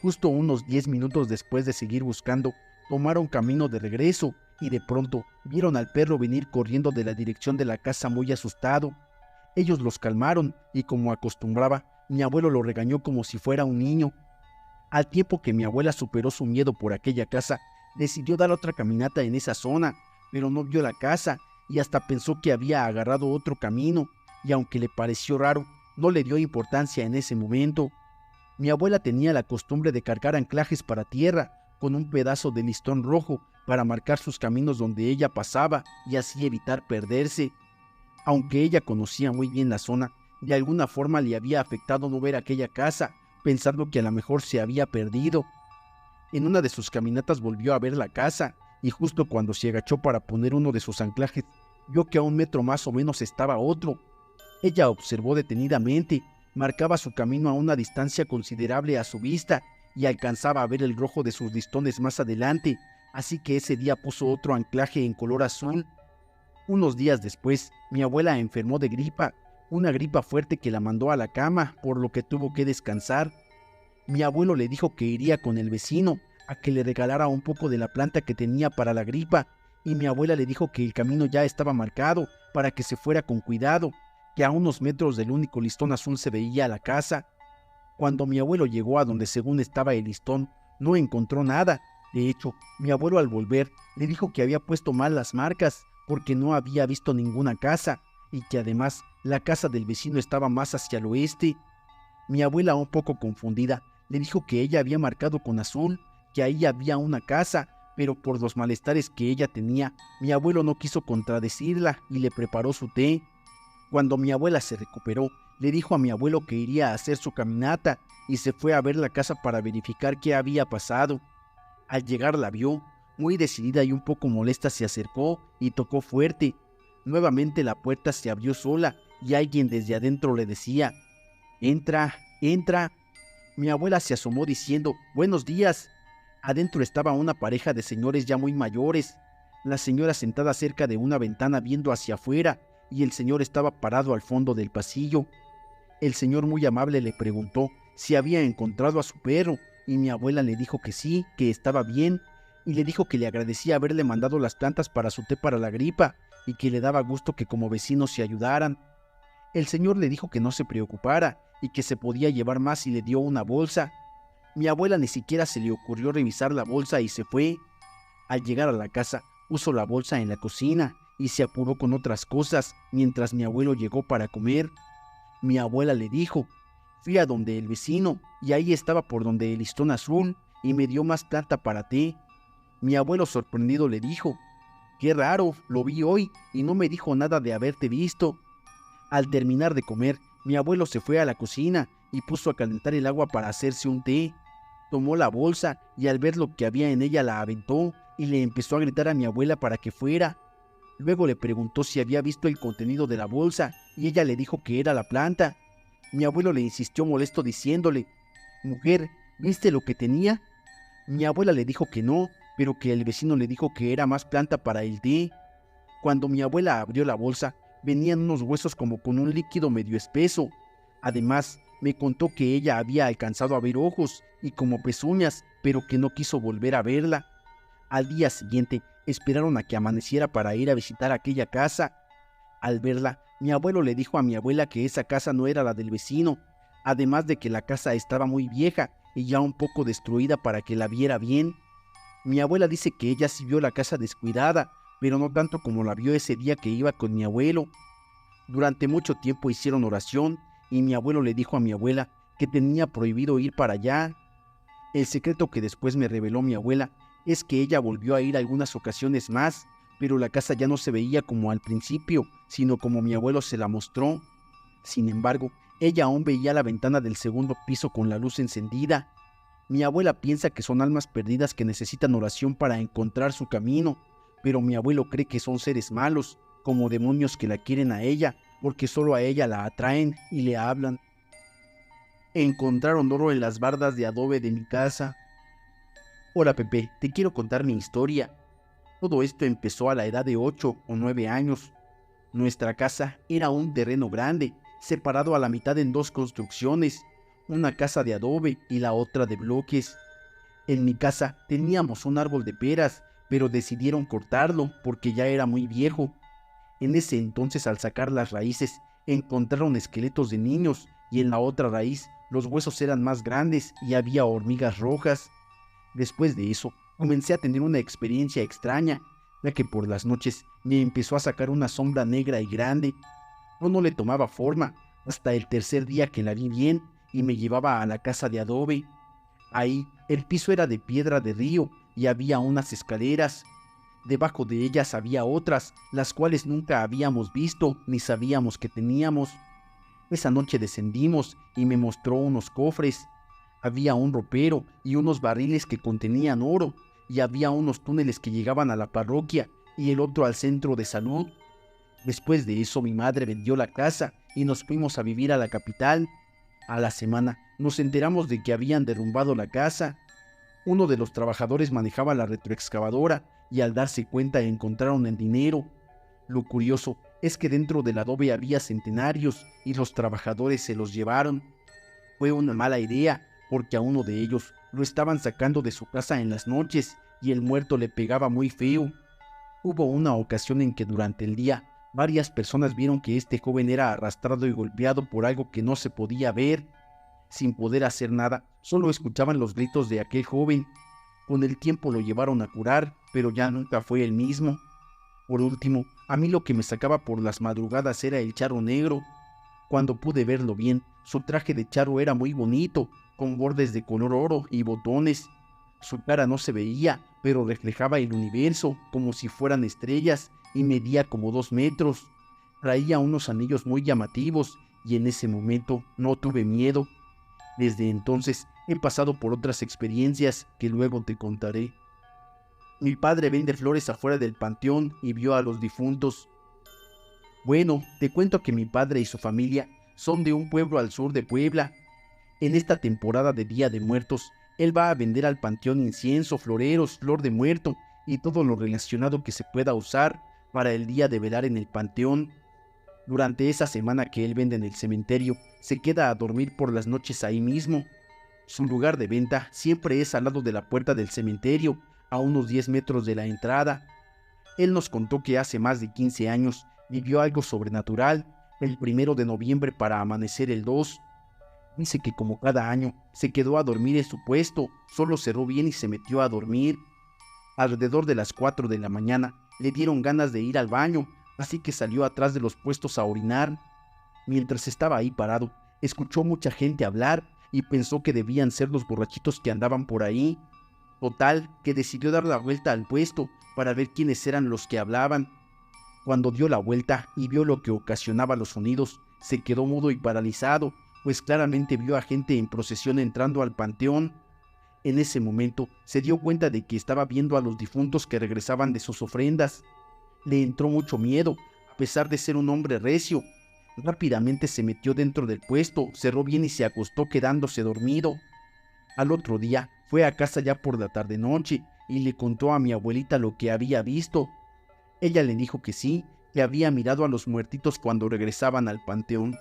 Justo unos 10 minutos después de seguir buscando, tomaron camino de regreso y de pronto vieron al perro venir corriendo de la dirección de la casa muy asustado. Ellos los calmaron y, como acostumbraba, mi abuelo lo regañó como si fuera un niño. Al tiempo que mi abuela superó su miedo por aquella casa, decidió dar otra caminata en esa zona, pero no vio la casa y hasta pensó que había agarrado otro camino, y aunque le pareció raro, no le dio importancia en ese momento. Mi abuela tenía la costumbre de cargar anclajes para tierra con un pedazo de listón rojo para marcar sus caminos donde ella pasaba y así evitar perderse. Aunque ella conocía muy bien la zona, de alguna forma le había afectado no ver aquella casa, pensando que a lo mejor se había perdido. En una de sus caminatas volvió a ver la casa, y justo cuando se agachó para poner uno de sus anclajes, vio que a 1 metro más o menos estaba otro. Ella observó detenidamente, marcaba su camino a una distancia considerable a su vista, y alcanzaba a ver el rojo de sus listones más adelante, así que ese día puso otro anclaje en color azul. Unos días después, mi abuela enfermó de gripa, una gripa fuerte que la mandó a la cama, por lo que tuvo que descansar. Mi abuelo le dijo que iría con el vecino a que le regalara un poco de la planta que tenía para la gripa, y mi abuela le dijo que el camino ya estaba marcado para que se fuera con cuidado, que a unos metros del único listón azul se veía la casa. Cuando mi abuelo llegó a donde según estaba el listón, no encontró nada. De hecho, mi abuelo al volver le dijo que había puesto mal las marcas porque no había visto ninguna casa, y que además la casa del vecino estaba más hacia el oeste. Mi abuela, un poco confundida, le dijo que ella había marcado con azul, que ahí había una casa, pero por los malestares que ella tenía, mi abuelo no quiso contradecirla y le preparó su té. Cuando mi abuela se recuperó, le dijo a mi abuelo que iría a hacer su caminata y se fue a ver la casa para verificar qué había pasado. Al llegar la vio, muy decidida y un poco molesta se acercó y tocó fuerte. Nuevamente la puerta se abrió sola y alguien desde adentro le decía: «Entra, entra». Mi abuela se asomó diciendo: «Buenos días». Adentro estaba una pareja de señores ya muy mayores, la señora sentada cerca de una ventana viendo hacia afuera y el señor estaba parado al fondo del pasillo. El señor muy amable le preguntó si había encontrado a su perro y mi abuela le dijo que sí, que estaba bien, y le dijo que le agradecía haberle mandado las plantas para su té para la gripa y que le daba gusto que como vecinos se ayudaran. El señor le dijo que no se preocupara y que se podía llevar más y le dio una bolsa. Mi abuela ni siquiera se le ocurrió revisar la bolsa y se fue. Al llegar a la casa, puso la bolsa en la cocina y se apuró con otras cosas mientras mi abuelo llegó para comer. Mi abuela le dijo: «Fui a donde el vecino y ahí estaba por donde el listón azul y me dio más plata para té». Mi abuelo sorprendido le dijo: «Qué raro, lo vi hoy y no me dijo nada de haberte visto». Al terminar de comer, mi abuelo se fue a la cocina y puso a calentar el agua para hacerse un té. Tomó la bolsa y al ver lo que había en ella la aventó y le empezó a gritar a mi abuela para que fuera. Luego le preguntó si había visto el contenido de la bolsa y ella le dijo que era la planta. Mi abuelo le insistió molesto diciéndole: «Mujer, ¿viste lo que tenía?». Mi abuela le dijo que no, pero que el vecino le dijo que era más planta para el té. Cuando mi abuela abrió la bolsa, venían unos huesos como con un líquido medio espeso. Además, me contó que ella había alcanzado a ver ojos y como pezuñas, pero que no quiso volver a verla. Al día siguiente, esperaron a que amaneciera para ir a visitar aquella casa. Al verla, mi abuelo le dijo a mi abuela que esa casa no era la del vecino, además de que la casa estaba muy vieja y ya un poco destruida para que la viera bien. Mi abuela dice que ella sí vio la casa descuidada, pero no tanto como la vio ese día que iba con mi abuelo. Durante mucho tiempo hicieron oración y mi abuelo le dijo a mi abuela que tenía prohibido ir para allá. El secreto que después me reveló mi abuela es que ella volvió a ir algunas ocasiones más, pero la casa ya no se veía como al principio, sino como mi abuelo se la mostró. Sin embargo, ella aún veía la ventana del segundo piso con la luz encendida. Mi abuela piensa que son almas perdidas que necesitan oración para encontrar su camino, pero mi abuelo cree que son seres malos, como demonios que la quieren a ella, porque solo a ella la atraen y le hablan. Encontraron oro en las bardas de adobe de mi casa. Hola Pepe, te quiero contar mi historia. Todo esto empezó a la edad de 8 o 9 años. Nuestra casa era un terreno grande, separado a la mitad en dos construcciones, una casa de adobe y la otra de bloques. En mi casa teníamos un árbol de peras, pero decidieron cortarlo porque ya era muy viejo. En ese entonces, al sacar las raíces, encontraron esqueletos de niños y en la otra raíz los huesos eran más grandes y había hormigas rojas. Después de eso, comencé a tener una experiencia extraña, ya que por las noches me empezó a sacar una sombra negra y grande. Yo no le tomaba forma, hasta el tercer día que la vi bien y me llevaba a la casa de adobe. Ahí el piso era de piedra de río y había unas escaleras. Debajo de ellas había otras, las cuales nunca habíamos visto ni sabíamos que teníamos. Esa noche descendimos y me mostró unos cofres. Había un ropero y unos barriles que contenían oro, y había unos túneles que llegaban a la parroquia y el otro al centro de salud. Después de eso mi madre vendió la casa y nos fuimos a vivir a la capital. A la semana nos enteramos de que habían derrumbado la casa. Uno de los trabajadores manejaba la retroexcavadora y al darse cuenta encontraron el dinero. Lo curioso es que dentro del adobe había centenarios y los trabajadores se los llevaron. Fue una mala idea porque a uno de ellos lo estaban sacando de su casa en las noches y el muerto le pegaba muy feo. Hubo una ocasión en que durante el día varias personas vieron que este joven era arrastrado y golpeado por algo que no se podía ver. Sin poder hacer nada, solo escuchaban los gritos de aquel joven. Con el tiempo lo llevaron a curar, pero ya nunca fue el mismo. Por último, a mí lo que me sacaba por las madrugadas era el charro negro. Cuando pude verlo bien, su traje de charro era muy bonito, con bordes de color oro y botones. Su cara no se veía, pero reflejaba el universo como si fueran estrellas y medía como 2 metros. Traía unos anillos muy llamativos y en ese momento no tuve miedo. Desde entonces he pasado por otras experiencias que luego te contaré. Mi padre vende flores afuera del panteón y vio a los difuntos. Bueno, te cuento que mi padre y su familia son de un pueblo al sur de Puebla. En esta temporada de Día de Muertos, él va a vender al panteón incienso, floreros, flor de muerto y todo lo relacionado que se pueda usar para el día de velar en el panteón. Durante esa semana que él vende en el cementerio, se queda a dormir por las noches ahí mismo. Su lugar de venta siempre es al lado de la puerta del cementerio, a unos 10 metros de la entrada. Él nos contó que hace más de 15 años vivió algo sobrenatural, el 1 de noviembre para amanecer el 2. Dice que como cada año se quedó a dormir en su puesto, solo cerró bien y se metió a dormir. Alrededor de las 4 de la mañana le dieron ganas de ir al baño, así que salió atrás de los puestos a orinar. Mientras estaba ahí parado, escuchó mucha gente hablar y pensó que debían ser los borrachitos que andaban por ahí. Total, que decidió dar la vuelta al puesto para ver quiénes eran los que hablaban. Cuando dio la vuelta y vio lo que ocasionaba los sonidos, se quedó mudo y paralizado, pues claramente vio a gente en procesión entrando al panteón. En ese momento se dio cuenta de que estaba viendo a los difuntos que regresaban de sus ofrendas. Le entró mucho miedo, a pesar de ser un hombre recio. Rápidamente se metió dentro del puesto, cerró bien y se acostó quedándose dormido. Al otro día fue a casa ya por la tarde-noche y le contó a mi abuelita lo que había visto. Ella le dijo que sí, que había mirado a los muertitos cuando regresaban al panteón.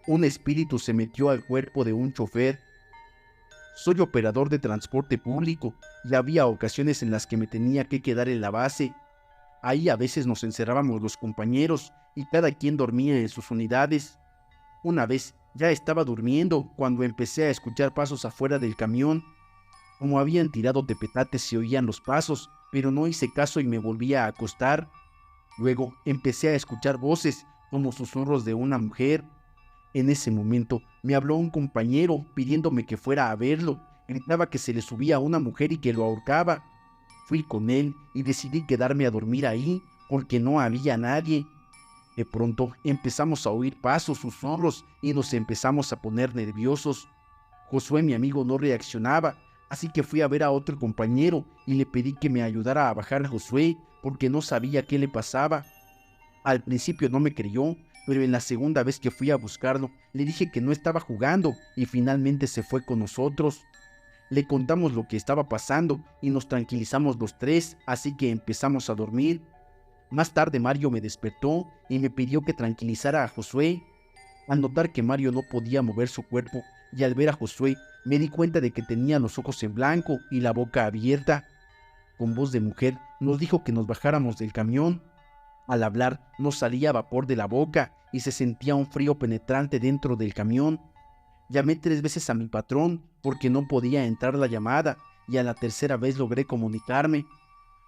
Un espíritu se metió al cuerpo de un chofer. Soy operador de transporte público y había ocasiones en las que me tenía que quedar en la base. Ahí a veces nos encerrábamos los compañeros y cada quien dormía en sus unidades. Una vez ya estaba durmiendo cuando empecé a escuchar pasos afuera del camión. Como habían tirado tepetates se oían los pasos, pero no hice caso y me volví a acostar. Luego empecé a escuchar voces como susurros de una mujer. En ese momento me habló un compañero pidiéndome que fuera a verlo. Gritaba que se le subía a una mujer y que lo ahorcaba. Fui con él y decidí quedarme a dormir ahí porque no había nadie. De pronto empezamos a oír pasos, susurros y nos empezamos a poner nerviosos. Josué, mi amigo, no reaccionaba, así que fui a ver a otro compañero y le pedí que me ayudara a bajar a Josué porque no sabía qué le pasaba. Al principio no me creyó, pero en la segunda vez que fui a buscarlo, le dije que no estaba jugando y finalmente se fue con nosotros. Le contamos lo que estaba pasando y nos tranquilizamos los tres, así que empezamos a dormir. Más tarde Mario me despertó y me pidió que tranquilizara a Josué. Al notar que Mario no podía mover su cuerpo y al ver a Josué, me di cuenta de que tenía los ojos en blanco y la boca abierta. Con voz de mujer nos dijo que nos bajáramos del camión. Al hablar nos salía vapor de la boca y se sentía un frío penetrante dentro del camión. Llamé 3 veces a mi patrón porque no podía entrar la llamada y a la tercera vez logré comunicarme.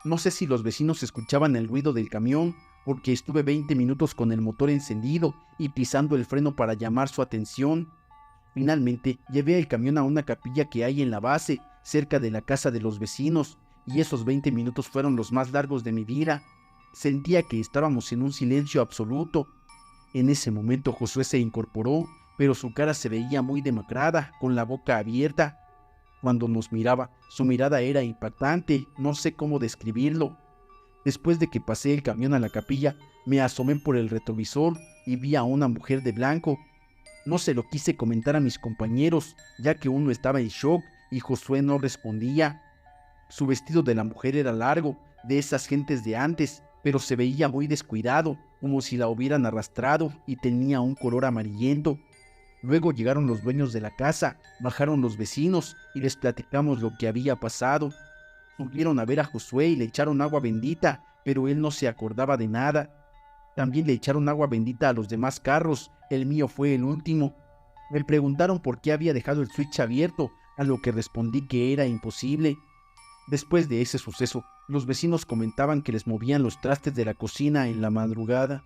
No sé si los vecinos escuchaban el ruido del camión porque estuve 20 minutos con el motor encendido y pisando el freno para llamar su atención. Finalmente, llevé el camión a una capilla que hay en la base, cerca de la casa de los vecinos, y esos 20 minutos fueron los más largos de mi vida. Sentía que estábamos en un silencio absoluto. En ese momento Josué se incorporó, pero su cara se veía muy demacrada, con la boca abierta. Cuando nos miraba, su mirada era impactante, no sé cómo describirlo. Después de que pasé el camión a la capilla, me asomé por el retrovisor y vi a una mujer de blanco. No se lo quise comentar a mis compañeros, ya que uno estaba en shock y Josué no respondía. Su vestido de la mujer era largo, de esas gentes de antes, pero se veía muy descuidado, como si la hubieran arrastrado, y tenía un color amarillento. Luego llegaron los dueños de la casa, bajaron los vecinos y les platicamos lo que había pasado. Subieron a ver a Josué y le echaron agua bendita, pero él no se acordaba de nada. También le echaron agua bendita a los demás carros, el mío fue el último. Me preguntaron por qué había dejado el switch abierto, a lo que respondí que era imposible. Después de ese suceso, los vecinos comentaban que les movían los trastes de la cocina en la madrugada.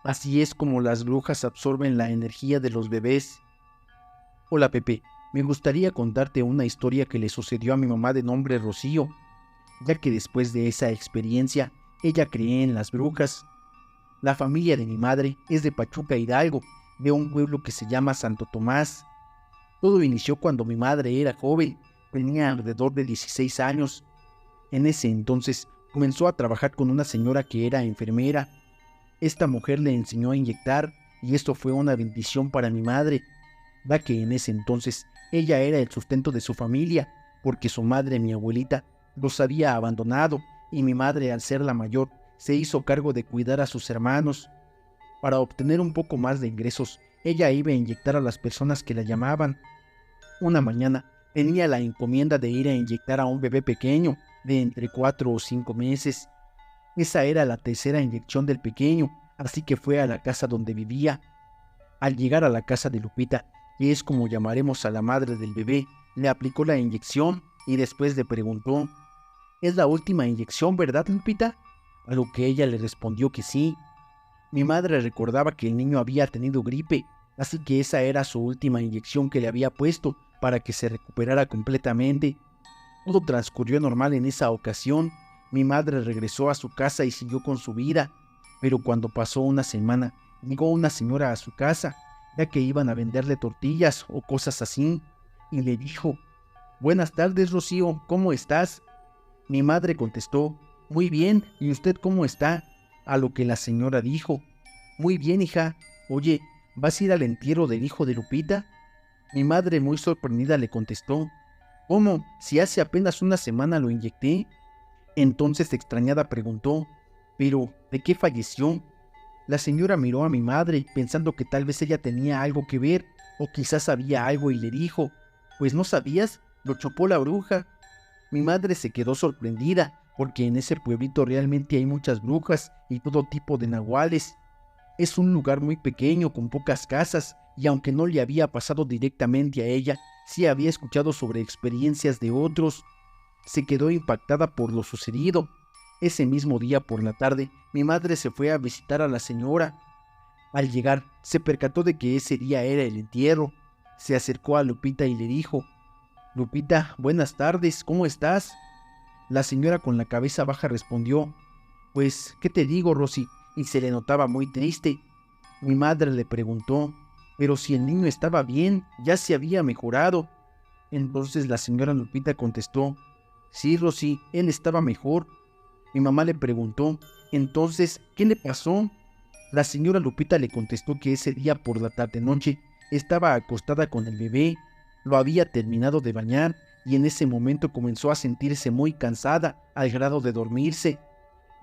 Así es como las brujas absorben la energía de los bebés. Hola Pepe, me gustaría contarte una historia que le sucedió a mi mamá de nombre Rocío, ya que después de esa experiencia, ella cree en las brujas. La familia de mi madre es de Pachuca, Hidalgo, de un pueblo que se llama Santo Tomás. Todo inició cuando mi madre era joven, tenía alrededor de 16 años. En ese entonces comenzó a trabajar con una señora que era enfermera. Esta mujer le enseñó a inyectar y esto fue una bendición para mi madre, ya que en ese entonces ella era el sustento de su familia, porque su madre, mi abuelita, los había abandonado y mi madre, al ser la mayor, se hizo cargo de cuidar a sus hermanos. Para obtener un poco más de ingresos, ella iba a inyectar a las personas que la llamaban. Una mañana tenía la encomienda de ir a inyectar a un bebé pequeño, de entre 4 o 5 meses. Esa era la tercera inyección del pequeño, así que fue a la casa donde vivía. Al llegar a la casa de Lupita, que es como llamaremos a la madre del bebé, le aplicó la inyección y después le preguntó: «¿Es la última inyección, verdad, Lupita?», a lo que ella le respondió que sí. Mi madre recordaba que el niño había tenido gripe, así que esa era su última inyección que le había puesto para que se recuperara completamente. Todo transcurrió normal en esa ocasión. Mi madre regresó a su casa y siguió con su vida, pero cuando pasó una semana, llegó una señora a su casa, ya que iban a venderle tortillas o cosas así, y le dijo: «Buenas tardes, Rocío, ¿cómo estás?». Mi madre contestó: «Muy bien, ¿y usted cómo está?», a lo que la señora dijo: «Muy bien, hija. Oye, ¿vas a ir al entierro del hijo de Lupita?». Mi madre, muy sorprendida, le contestó: «¿Cómo? Si hace apenas una semana lo inyecté». Entonces, extrañada, preguntó: «¿Pero de qué falleció?». La señora miró a mi madre, pensando que tal vez ella tenía algo que ver, o quizás sabía algo, y le dijo: «Pues no sabías, lo chupó la bruja». Mi madre se quedó sorprendida, porque en ese pueblito realmente hay muchas brujas y todo tipo de nahuales. Es un lugar muy pequeño, con pocas casas, y aunque no le había pasado directamente a ella, sí había escuchado sobre experiencias de otros. Se quedó impactada por lo sucedido. Ese mismo día por la tarde, mi madre se fue a visitar a la señora. Al llegar, se percató de que ese día era el entierro. Se acercó a Lupita y le dijo: «Lupita, buenas tardes, ¿cómo estás?». La señora, con la cabeza baja, respondió: «Pues, ¿qué te digo, Rosy?», y se le notaba muy triste. Mi madre le preguntó: «Pero si el niño estaba bien, ya se había mejorado». Entonces la señora Lupita contestó: «Sí, Rosy, él estaba mejor». Mi mamá le preguntó: «Entonces, ¿qué le pasó?». La señora Lupita le contestó que ese día por la tarde-noche estaba acostada con el bebé, lo había terminado de bañar y en ese momento comenzó a sentirse muy cansada al grado de dormirse.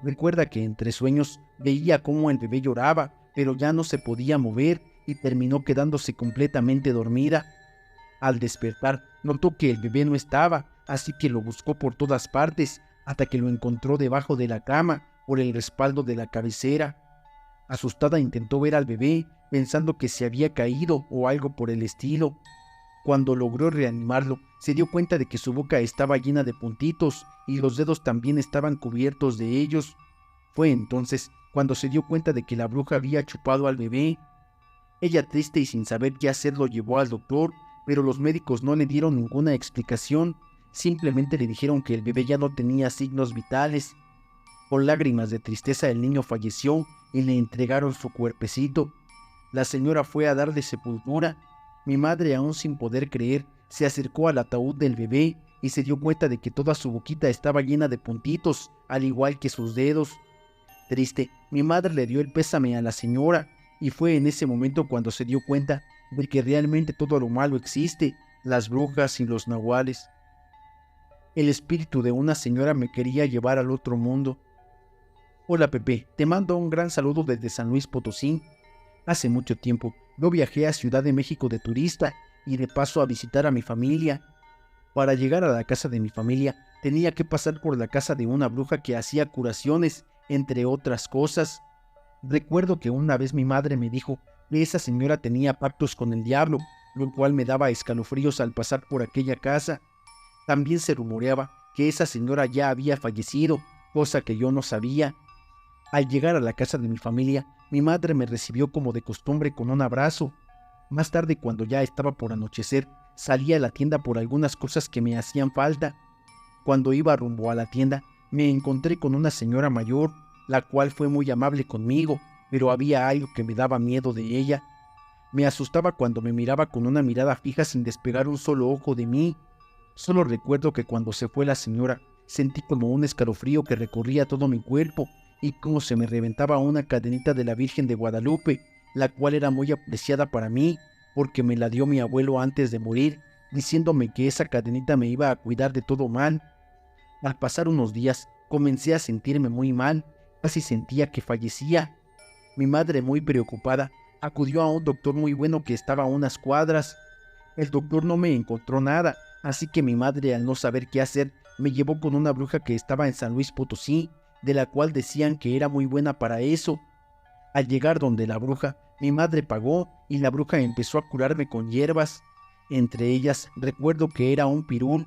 Recuerda que entre sueños veía cómo el bebé lloraba, pero ya no se podía mover y terminó quedándose completamente dormida. Al despertar, notó que el bebé no estaba, así que lo buscó por todas partes hasta que lo encontró debajo de la cama, por el respaldo de la cabecera. Asustada, intentó ver al bebé, pensando que se había caído o algo por el estilo. Cuando logró reanimarlo, se dio cuenta de que su boca estaba llena de puntitos y los dedos también estaban cubiertos de ellos. Fue entonces cuando se dio cuenta de que la bruja había chupado al bebé. Ella, triste y sin saber qué hacer, lo llevó al doctor, pero los médicos no le dieron ninguna explicación, simplemente le dijeron que el bebé ya no tenía signos vitales. Con lágrimas de tristeza el niño falleció y le entregaron su cuerpecito. La señora fue a darle sepultura. Mi madre, aún sin poder creer, se acercó al ataúd del bebé y se dio cuenta de que toda su boquita estaba llena de puntitos, al igual que sus dedos. Triste, mi madre le dio el pésame a la señora, y fue en ese momento cuando se dio cuenta de que realmente todo lo malo existe, las brujas y los nahuales. El espíritu de una señora me quería llevar al otro mundo. Hola Pepe, te mando un gran saludo desde San Luis Potosí. Hace mucho tiempo yo viajé a Ciudad de México de turista y de paso a visitar a mi familia. Para llegar a la casa de mi familia tenía que pasar por la casa de una bruja que hacía curaciones, entre otras cosas. Recuerdo que una vez mi madre me dijo que esa señora tenía pactos con el diablo, lo cual me daba escalofríos al pasar por aquella casa. También se rumoreaba que esa señora ya había fallecido, cosa que yo no sabía. Al llegar a la casa de mi familia, mi madre me recibió como de costumbre con un abrazo. Más tarde, cuando ya estaba por anochecer, salí a la tienda por algunas cosas que me hacían falta. Cuando iba rumbo a la tienda, me encontré con una señora mayor, la cual fue muy amable conmigo, pero había algo que me daba miedo de ella. Me asustaba cuando me miraba con una mirada fija sin despegar un solo ojo de mí. Solo recuerdo que cuando se fue la señora, sentí como un escalofrío que recorría todo mi cuerpo y como se me reventaba una cadenita de la Virgen de Guadalupe, la cual era muy apreciada para mí, porque me la dio mi abuelo antes de morir, diciéndome que esa cadenita me iba a cuidar de todo mal. Al pasar unos días, comencé a sentirme muy mal, casi sentía que fallecía. Mi madre, muy preocupada, acudió a un doctor muy bueno que estaba a unas cuadras. El doctor no me encontró nada, así que mi madre, al no saber qué hacer, me llevó con una bruja que estaba en San Luis Potosí, de la cual decían que era muy buena para eso. Al llegar donde la bruja, mi madre pagó y la bruja empezó a curarme con hierbas. Entre ellas, recuerdo que era un pirul.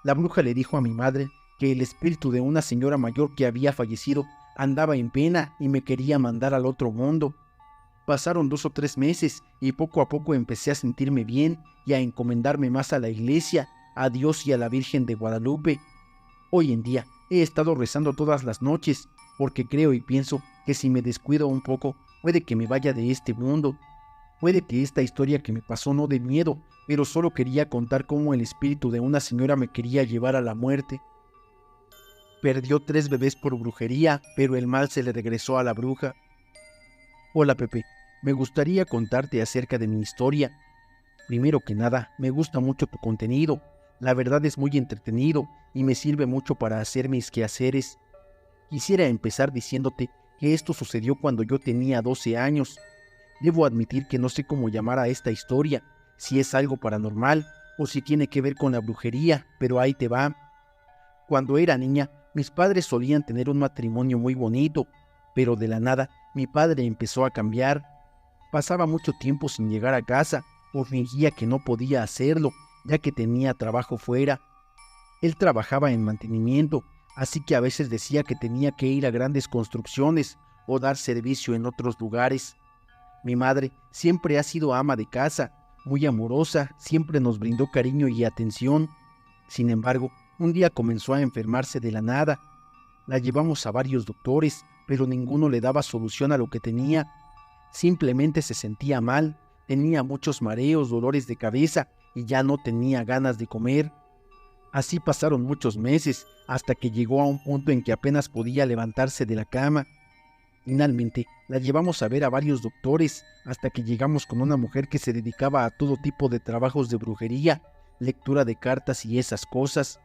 La bruja le dijo a mi madre que el espíritu de una señora mayor que había fallecido andaba en pena y me quería mandar al otro mundo. Pasaron 2 o 3 meses y poco a poco empecé a sentirme bien y a encomendarme más a la iglesia, a Dios y a la Virgen de Guadalupe. Hoy en día he estado rezando todas las noches porque creo y pienso que si me descuido un poco puede que me vaya de este mundo. Puede que esta historia que me pasó no dé miedo, pero solo quería contar cómo el espíritu de una señora me quería llevar a la muerte. Perdió 3 bebés por brujería, pero el mal se le regresó a la bruja. Hola Pepe, me gustaría contarte acerca de mi historia. Primero que nada, me gusta mucho tu contenido. La verdad es muy entretenido y me sirve mucho para hacer mis quehaceres. Quisiera empezar diciéndote que esto sucedió cuando yo tenía 12 años. Debo admitir que no sé cómo llamar a esta historia, si es algo paranormal o si tiene que ver con la brujería, pero ahí te va. Cuando era niña, mis padres solían tener un matrimonio muy bonito, pero de la nada mi padre empezó a cambiar. Pasaba mucho tiempo sin llegar a casa o fingía que no podía hacerlo, ya que tenía trabajo fuera. Él trabajaba en mantenimiento, así que a veces decía que tenía que ir a grandes construcciones o dar servicio en otros lugares. Mi madre siempre ha sido ama de casa, muy amorosa, siempre nos brindó cariño y atención. Sin embargo, un día comenzó a enfermarse de la nada. La llevamos a varios doctores, pero ninguno le daba solución a lo que tenía. Simplemente se sentía mal, tenía muchos mareos, dolores de cabeza y ya no tenía ganas de comer. Así pasaron muchos meses, hasta que llegó a un punto en que apenas podía levantarse de la cama. Finalmente, la llevamos a ver a varios doctores, hasta que llegamos con una mujer que se dedicaba a todo tipo de trabajos de brujería, lectura de cartas y esas cosas.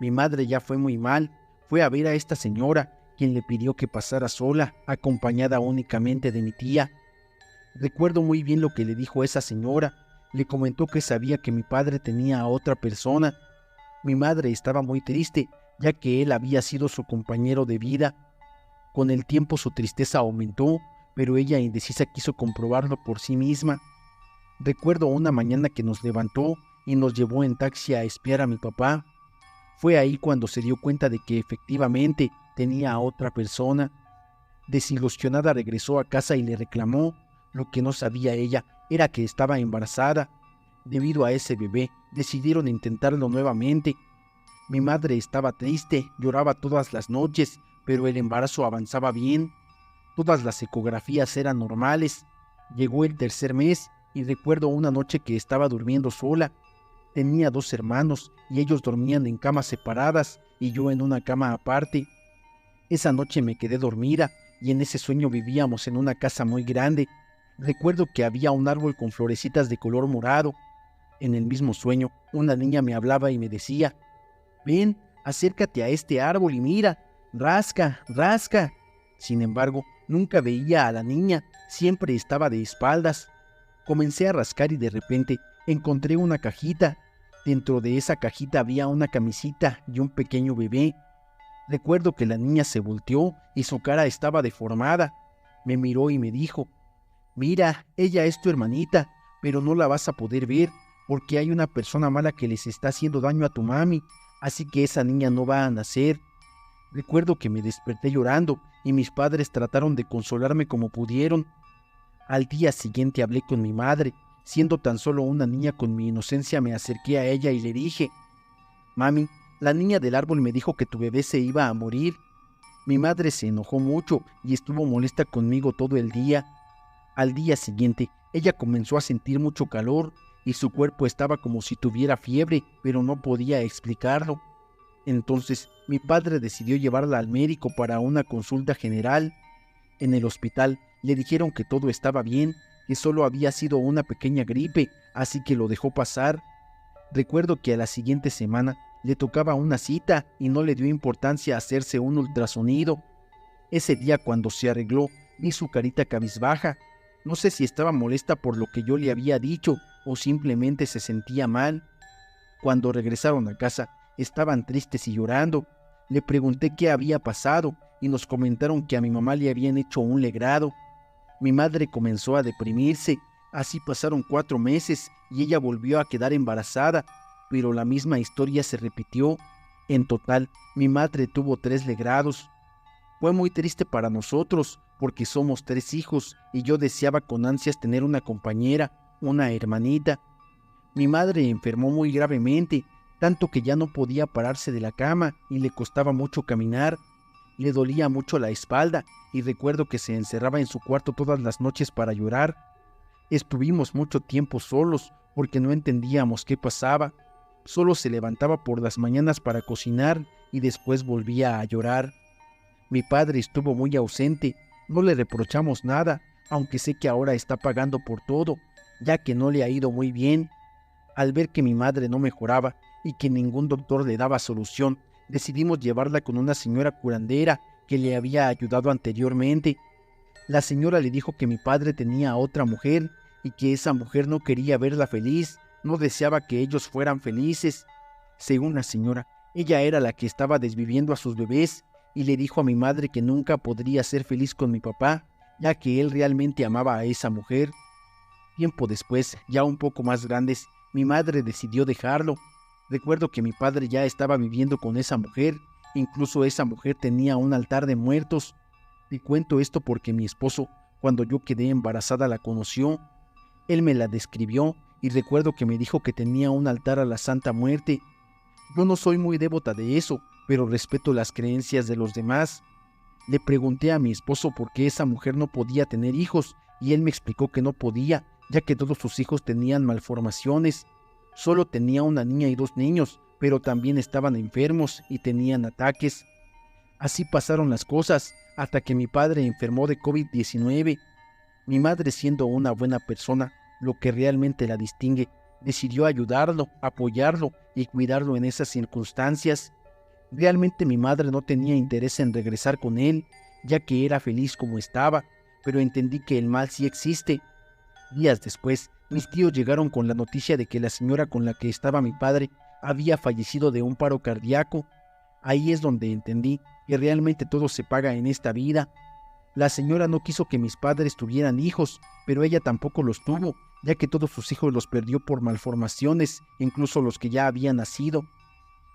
Mi madre ya fue muy mal, fue a ver a esta señora, quien le pidió que pasara sola, acompañada únicamente de mi tía. Recuerdo muy bien lo que le dijo esa señora. Le comentó que sabía que mi padre tenía a otra persona. Mi madre estaba muy triste, ya que él había sido su compañero de vida. Con el tiempo su tristeza aumentó, pero ella indecisa quiso comprobarlo por sí misma. Recuerdo una mañana que nos levantó y nos llevó en taxi a espiar a mi papá. Fue ahí cuando se dio cuenta de que efectivamente tenía a otra persona. Desilusionada regresó a casa y le reclamó. Lo que no sabía ella era que estaba embarazada. Debido a ese bebé, decidieron intentarlo nuevamente. Mi madre estaba triste, lloraba todas las noches, pero el embarazo avanzaba bien. Todas las ecografías eran normales. Llegó el tercer mes y recuerdo una noche que estaba durmiendo sola. Tenía 2 hermanos y ellos dormían en camas separadas y yo en una cama aparte. Esa noche me quedé dormida y en ese sueño vivíamos en una casa muy grande. Recuerdo que había un árbol con florecitas de color morado. En el mismo sueño, una niña me hablaba y me decía: «Ven, acércate a este árbol y mira, rasca, rasca». Sin embargo, nunca veía a la niña, siempre estaba de espaldas. Comencé a rascar y de repente encontré una cajita. Dentro de esa cajita había una camisita y un pequeño bebé. Recuerdo que la niña se volteó y su cara estaba deformada. Me miró y me dijo: «Mira, ella es tu hermanita, pero no la vas a poder ver porque hay una persona mala que les está haciendo daño a tu mami, así que esa niña no va a nacer». Recuerdo que me desperté llorando y mis padres trataron de consolarme como pudieron. Al día siguiente hablé con mi madre. Siendo tan solo una niña con mi inocencia, me acerqué a ella y le dije: «Mami, la niña del árbol me dijo que tu bebé se iba a morir». Mi madre se enojó mucho y estuvo molesta conmigo todo el día. Al día siguiente, ella comenzó a sentir mucho calor y su cuerpo estaba como si tuviera fiebre, pero no podía explicarlo. Entonces, mi padre decidió llevarla al médico para una consulta general. En el hospital le dijeron que todo estaba bien, que solo había sido una pequeña gripe, así que lo dejó pasar. Recuerdo que a la siguiente semana le tocaba una cita y no le dio importancia a hacerse un ultrasonido. Ese día, cuando se arregló, vi su carita cabizbaja. No sé si estaba molesta por lo que yo le había dicho o simplemente se sentía mal. Cuando regresaron a casa, estaban tristes y llorando. Le pregunté qué había pasado y nos comentaron que a mi mamá le habían hecho un legrado. Mi madre comenzó a deprimirse. Así pasaron 4 meses y ella volvió a quedar embarazada, pero la misma historia se repitió. En total, mi madre tuvo 3 legrados. Fue muy triste para nosotros porque somos 3 hijos y yo deseaba con ansias tener una compañera, una hermanita. Mi madre enfermó muy gravemente, tanto que ya no podía pararse de la cama y le costaba mucho caminar. Le dolía mucho la espalda y recuerdo que se encerraba en su cuarto todas las noches para llorar. Estuvimos mucho tiempo solos porque no entendíamos qué pasaba. Solo se levantaba por las mañanas para cocinar y después volvía a llorar. Mi padre estuvo muy ausente, no le reprochamos nada, aunque sé que ahora está pagando por todo, ya que no le ha ido muy bien. Al ver que mi madre no mejoraba y que ningún doctor le daba solución, decidimos llevarla con una señora curandera que le había ayudado anteriormente. La señora le dijo que mi padre tenía a otra mujer y que esa mujer no quería verla feliz, no deseaba que ellos fueran felices. Según la señora, ella era la que estaba desviviendo a sus bebés y le dijo a mi madre que nunca podría ser feliz con mi papá, ya que él realmente amaba a esa mujer. Tiempo después, ya un poco más grandes, mi madre decidió dejarlo. Recuerdo que mi padre ya estaba viviendo con esa mujer, incluso esa mujer tenía un altar de muertos. Te cuento esto porque mi esposo, cuando yo quedé embarazada, la conoció. Él me la describió y recuerdo que me dijo que tenía un altar a la Santa Muerte. Yo no soy muy devota de eso, pero respeto las creencias de los demás. Le pregunté a mi esposo por qué esa mujer no podía tener hijos y él me explicó que no podía, ya que todos sus hijos tenían malformaciones. Solo tenía una niña y 2 niños, pero también estaban enfermos y tenían ataques. Así pasaron las cosas hasta que mi padre enfermó de COVID-19. Mi madre, siendo una buena persona, lo que realmente la distingue, decidió ayudarlo, apoyarlo y cuidarlo en esas circunstancias. Realmente mi madre no tenía interés en regresar con él, ya que era feliz como estaba, pero entendí que el mal sí existe. Días después, mis tíos llegaron con la noticia de que la señora con la que estaba mi padre había fallecido de un paro cardíaco. Ahí es donde entendí que realmente todo se paga en esta vida. La señora no quiso que mis padres tuvieran hijos, pero ella tampoco los tuvo, ya que todos sus hijos los perdió por malformaciones, incluso los que ya habían nacido.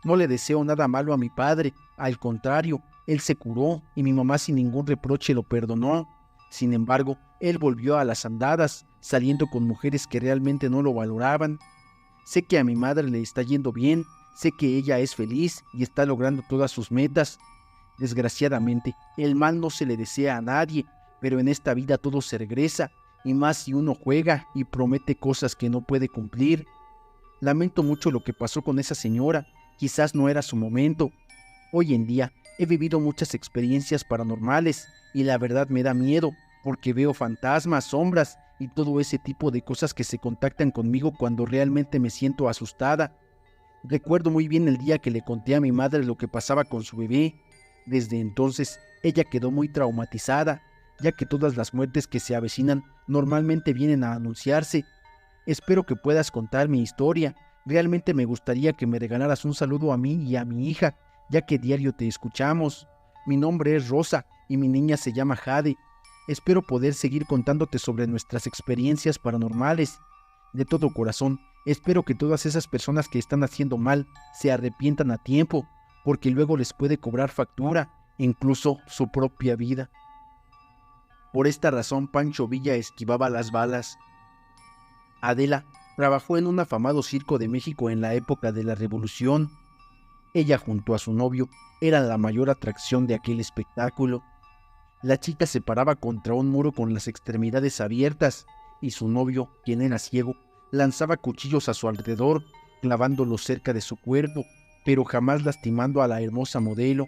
No le deseo nada malo a mi padre, al contrario, él se curó y mi mamá sin ningún reproche lo perdonó. Sin embargo, él volvió a las andadas, saliendo con mujeres que realmente no lo valoraban. Sé que a mi madre le está yendo bien, sé que ella es feliz y está logrando todas sus metas. Desgraciadamente, el mal no se le desea a nadie, pero en esta vida todo se regresa, y más si uno juega y promete cosas que no puede cumplir. Lamento mucho lo que pasó con esa señora, quizás no era su momento. Hoy en día he vivido muchas experiencias paranormales y la verdad me da miedo porque veo fantasmas, sombras y todo ese tipo de cosas que se contactan conmigo cuando realmente me siento asustada. Recuerdo muy bien el día que le conté a mi madre lo que pasaba con su bebé. Desde entonces ella quedó muy traumatizada, ya que todas las muertes que se avecinan normalmente vienen a anunciarse. Espero que puedas contar mi historia. Realmente me gustaría que me regalaras un saludo a mí y a mi hija, ya que diario te escuchamos. Mi nombre es Rosa y mi niña se llama Jade. Espero poder seguir contándote sobre nuestras experiencias paranormales. De todo corazón, espero que todas esas personas que están haciendo mal se arrepientan a tiempo, porque luego les puede cobrar factura, incluso su propia vida. Por esta razón, Pancho Villa esquivaba las balas. Adela trabajó en un afamado circo de México en la época de la Revolución. Ella junto a su novio era la mayor atracción de aquel espectáculo. La chica se paraba contra un muro con las extremidades abiertas y su novio, quien era ciego, lanzaba cuchillos a su alrededor, clavándolos cerca de su cuerpo, pero jamás lastimando a la hermosa modelo.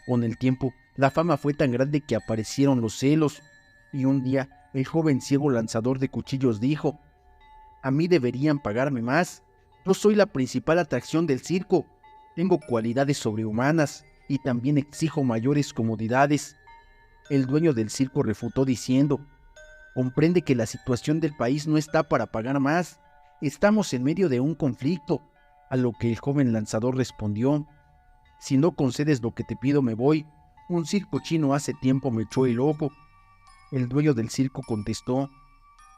Con el tiempo, la fama fue tan grande que aparecieron los celos, y un día el joven ciego lanzador de cuchillos dijo: a mí deberían pagarme más. Yo soy la principal atracción del circo. Tengo cualidades sobrehumanas y también exijo mayores comodidades. El dueño del circo refutó diciendo: comprende que la situación del país no está para pagar más. Estamos en medio de un conflicto. A lo que el joven lanzador respondió: si no concedes lo que te pido me voy. Un circo chino hace tiempo me echó el ojo. El dueño del circo contestó: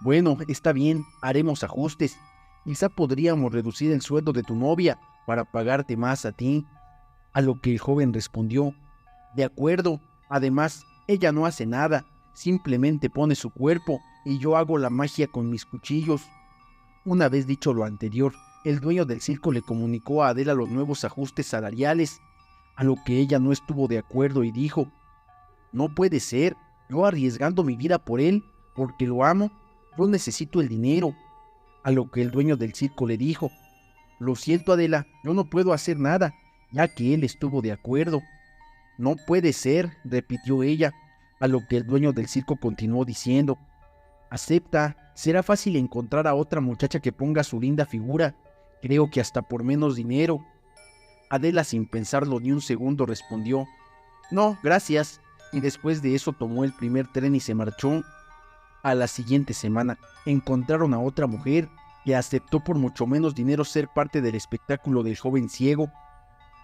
bueno, está bien, haremos ajustes. Quizá podríamos reducir el sueldo de tu novia para pagarte más a ti. A lo que el joven respondió: de acuerdo, además, ella no hace nada, simplemente pone su cuerpo y yo hago la magia con mis cuchillos. Una vez dicho lo anterior, el dueño del circo le comunicó a Adela los nuevos ajustes salariales, a lo que ella no estuvo de acuerdo y dijo: no puede ser, yo arriesgando mi vida por él, porque lo amo. Yo necesito el dinero. A lo que el dueño del circo le dijo: lo siento, Adela, yo no puedo hacer nada, ya que él estuvo de acuerdo. No puede ser, repitió ella, a lo que el dueño del circo continuó diciendo: acepta, será fácil encontrar a otra muchacha que ponga su linda figura, creo que hasta por menos dinero. Adela, sin pensarlo ni un segundo, respondió: no, gracias, y después de eso tomó el primer tren y se marchó. A la siguiente semana encontraron a otra mujer que aceptó por mucho menos dinero ser parte del espectáculo del joven ciego.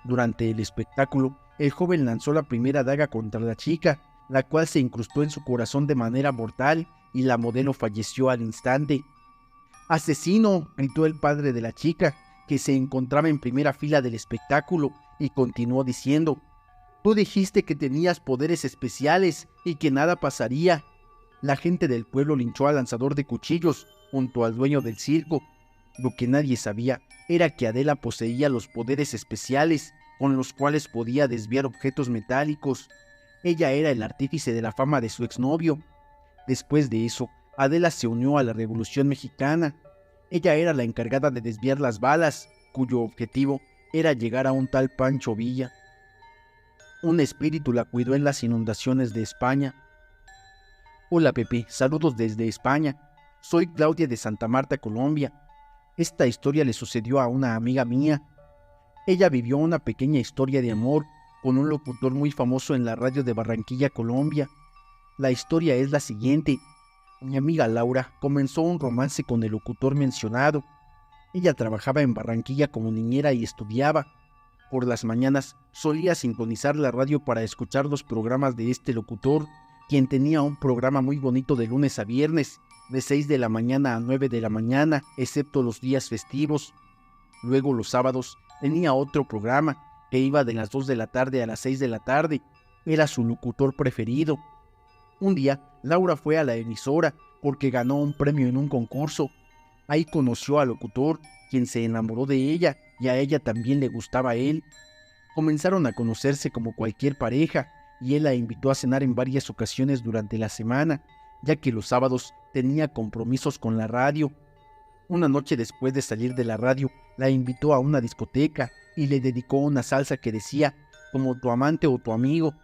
Durante el espectáculo, el joven lanzó la primera daga contra la chica, la cual se incrustó en su corazón de manera mortal y la modelo falleció al instante. ¡Asesino!, gritó el padre de la chica, que se encontraba en primera fila del espectáculo, y continuó diciendo: tú dijiste que tenías poderes especiales y que nada pasaría. La gente del pueblo linchó al lanzador de cuchillos junto al dueño del circo. Lo que nadie sabía era que Adela poseía los poderes especiales con los cuales podía desviar objetos metálicos. Ella era el artífice de la fama de su exnovio. Después de eso, Adela se unió a la Revolución Mexicana. Ella era la encargada de desviar las balas, cuyo objetivo era llegar a un tal Pancho Villa. Un espíritu la cuidó en las inundaciones de España. Hola Pepe, saludos desde España. Soy Claudia de Santa Marta, Colombia. Esta historia le sucedió a una amiga mía. Ella vivió una pequeña historia de amor con un locutor muy famoso en la radio de Barranquilla, Colombia. La historia es la siguiente. Mi amiga Laura comenzó un romance con el locutor mencionado. Ella trabajaba en Barranquilla como niñera y estudiaba. Por las mañanas solía sintonizar la radio para escuchar los programas de este locutor, quien tenía un programa muy bonito de lunes a viernes, de 6 de la mañana a 9 de la mañana, excepto los días festivos. Luego los sábados tenía otro programa, que iba de las 2 de la tarde a las 6 de la tarde. Era su locutor preferido. Un día, Laura fue a la emisora porque ganó un premio en un concurso. Ahí conoció al locutor, quien se enamoró de ella y a ella también le gustaba a él. Comenzaron a conocerse como cualquier pareja y él la invitó a cenar en varias ocasiones durante la semana, ya que los sábados tenía compromisos con la radio. Una noche después de salir de la radio, la invitó a una discoteca y le dedicó una salsa que decía, como tu amante o tu amigo.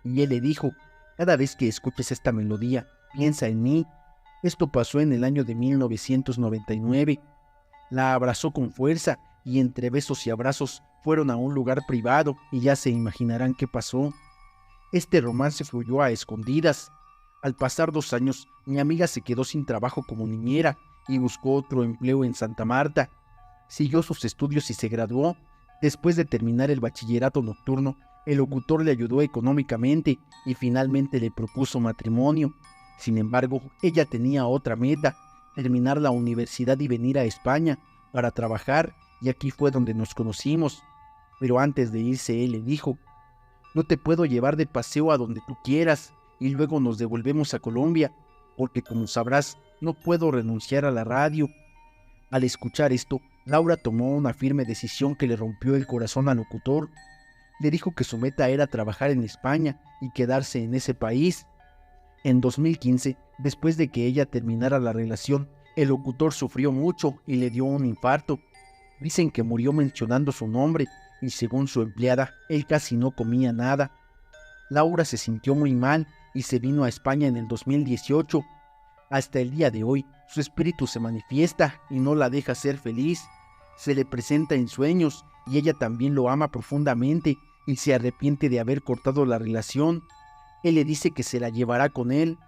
Y él le dijo, cada vez que escuches esta melodía, piensa en mí. Esto pasó en el año de 1999. La abrazó con fuerza y entre besos y abrazos fueron a un lugar privado y ya se imaginarán qué pasó. Este romance fluyó a escondidas. Al pasar 2 años, mi amiga se quedó sin trabajo como niñera y buscó otro empleo en Santa Marta. Siguió sus estudios y se graduó. Después de terminar el bachillerato nocturno, el locutor le ayudó económicamente y finalmente le propuso matrimonio. Sin embargo, ella tenía otra meta, terminar la universidad y venir a España para trabajar, y aquí fue donde nos conocimos. Pero antes de irse, él le dijo, no te puedo llevar de paseo a donde tú quieras y luego nos devolvemos a Colombia, porque como sabrás, no puedo renunciar a la radio. Al escuchar esto, Laura tomó una firme decisión que le rompió el corazón al locutor. Le dijo que su meta era trabajar en España y quedarse en ese país. En 2015, después de que ella terminara la relación, el locutor sufrió mucho y le dio un infarto. Dicen que murió mencionando su nombre y según su empleada, él casi no comía nada. Laura se sintió muy mal y se vino a España en el 2018. Hasta el día de hoy, su espíritu se manifiesta y no la deja ser feliz. Se le presenta en sueños y ella también lo ama profundamente y se arrepiente de haber cortado la relación. Él le dice que se la llevará con él.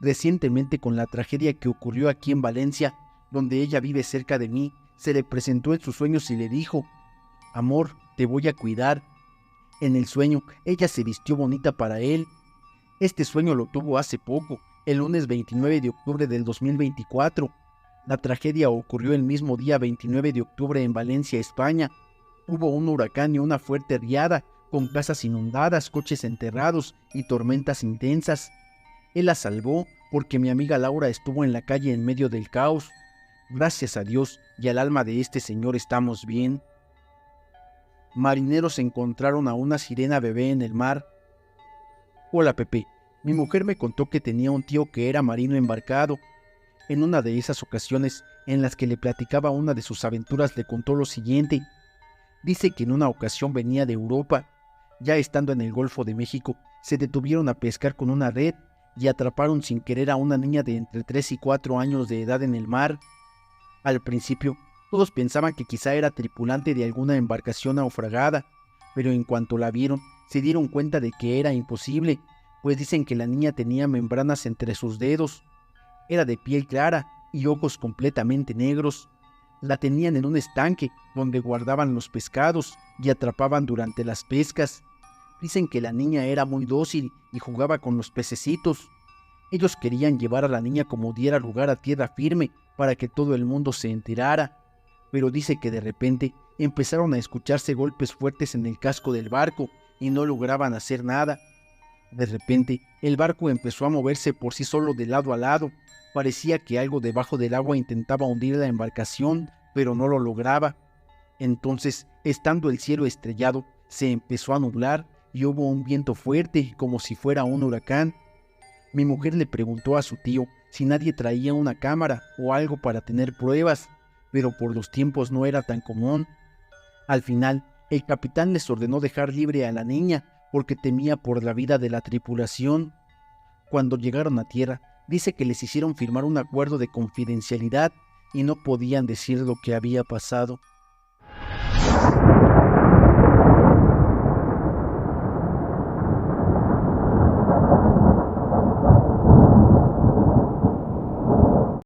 Recientemente, con la tragedia que ocurrió aquí en Valencia, donde ella vive cerca de mí, se le presentó en sus sueños y le dijo, amor, te voy a cuidar. En el sueño, ella se vistió bonita para él. Este sueño lo tuvo hace poco, el lunes 29 de octubre del 2024. La tragedia ocurrió el mismo día 29 de octubre en Valencia, España. Hubo un huracán y una fuerte riada, con casas inundadas, coches enterrados y tormentas intensas. Él la salvó porque mi amiga Laura estuvo en la calle en medio del caos. Gracias a Dios y al alma de este señor estamos bien. Marineros encontraron a una sirena bebé en el mar. Hola Pepe, mi mujer me contó que tenía un tío que era marino embarcado. En una de esas ocasiones en las que le platicaba una de sus aventuras le contó lo siguiente. Dice que en una ocasión venía de Europa. Ya estando en el Golfo de México, se detuvieron a pescar con una red y atraparon sin querer a una niña de entre 3 y 4 años de edad en el mar. Al principio, todos pensaban que quizá era tripulante de alguna embarcación naufragada, pero en cuanto la vieron, se dieron cuenta de que era imposible, pues dicen que la niña tenía membranas entre sus dedos. Era de piel clara y ojos completamente negros. La tenían en un estanque donde guardaban los pescados y atrapaban durante las pescas. Dicen que la niña era muy dócil y jugaba con los pececitos. Ellos querían llevar a la niña como diera lugar a tierra firme para que todo el mundo se enterara, pero dice que de repente empezaron a escucharse golpes fuertes en el casco del barco y no lograban hacer nada. De repente, el barco empezó a moverse por sí solo de lado a lado. Parecía que algo debajo del agua intentaba hundir la embarcación, pero no lo lograba. Entonces, estando el cielo estrellado, se empezó a nublar y hubo un viento fuerte, como si fuera un huracán. Mi mujer le preguntó a su tío si nadie traía una cámara o algo para tener pruebas, pero por los tiempos no era tan común. Al final, el capitán les ordenó dejar libre a la niña porque temía por la vida de la tripulación. Cuando llegaron a tierra, dice que les hicieron firmar un acuerdo de confidencialidad y no podían decir lo que había pasado.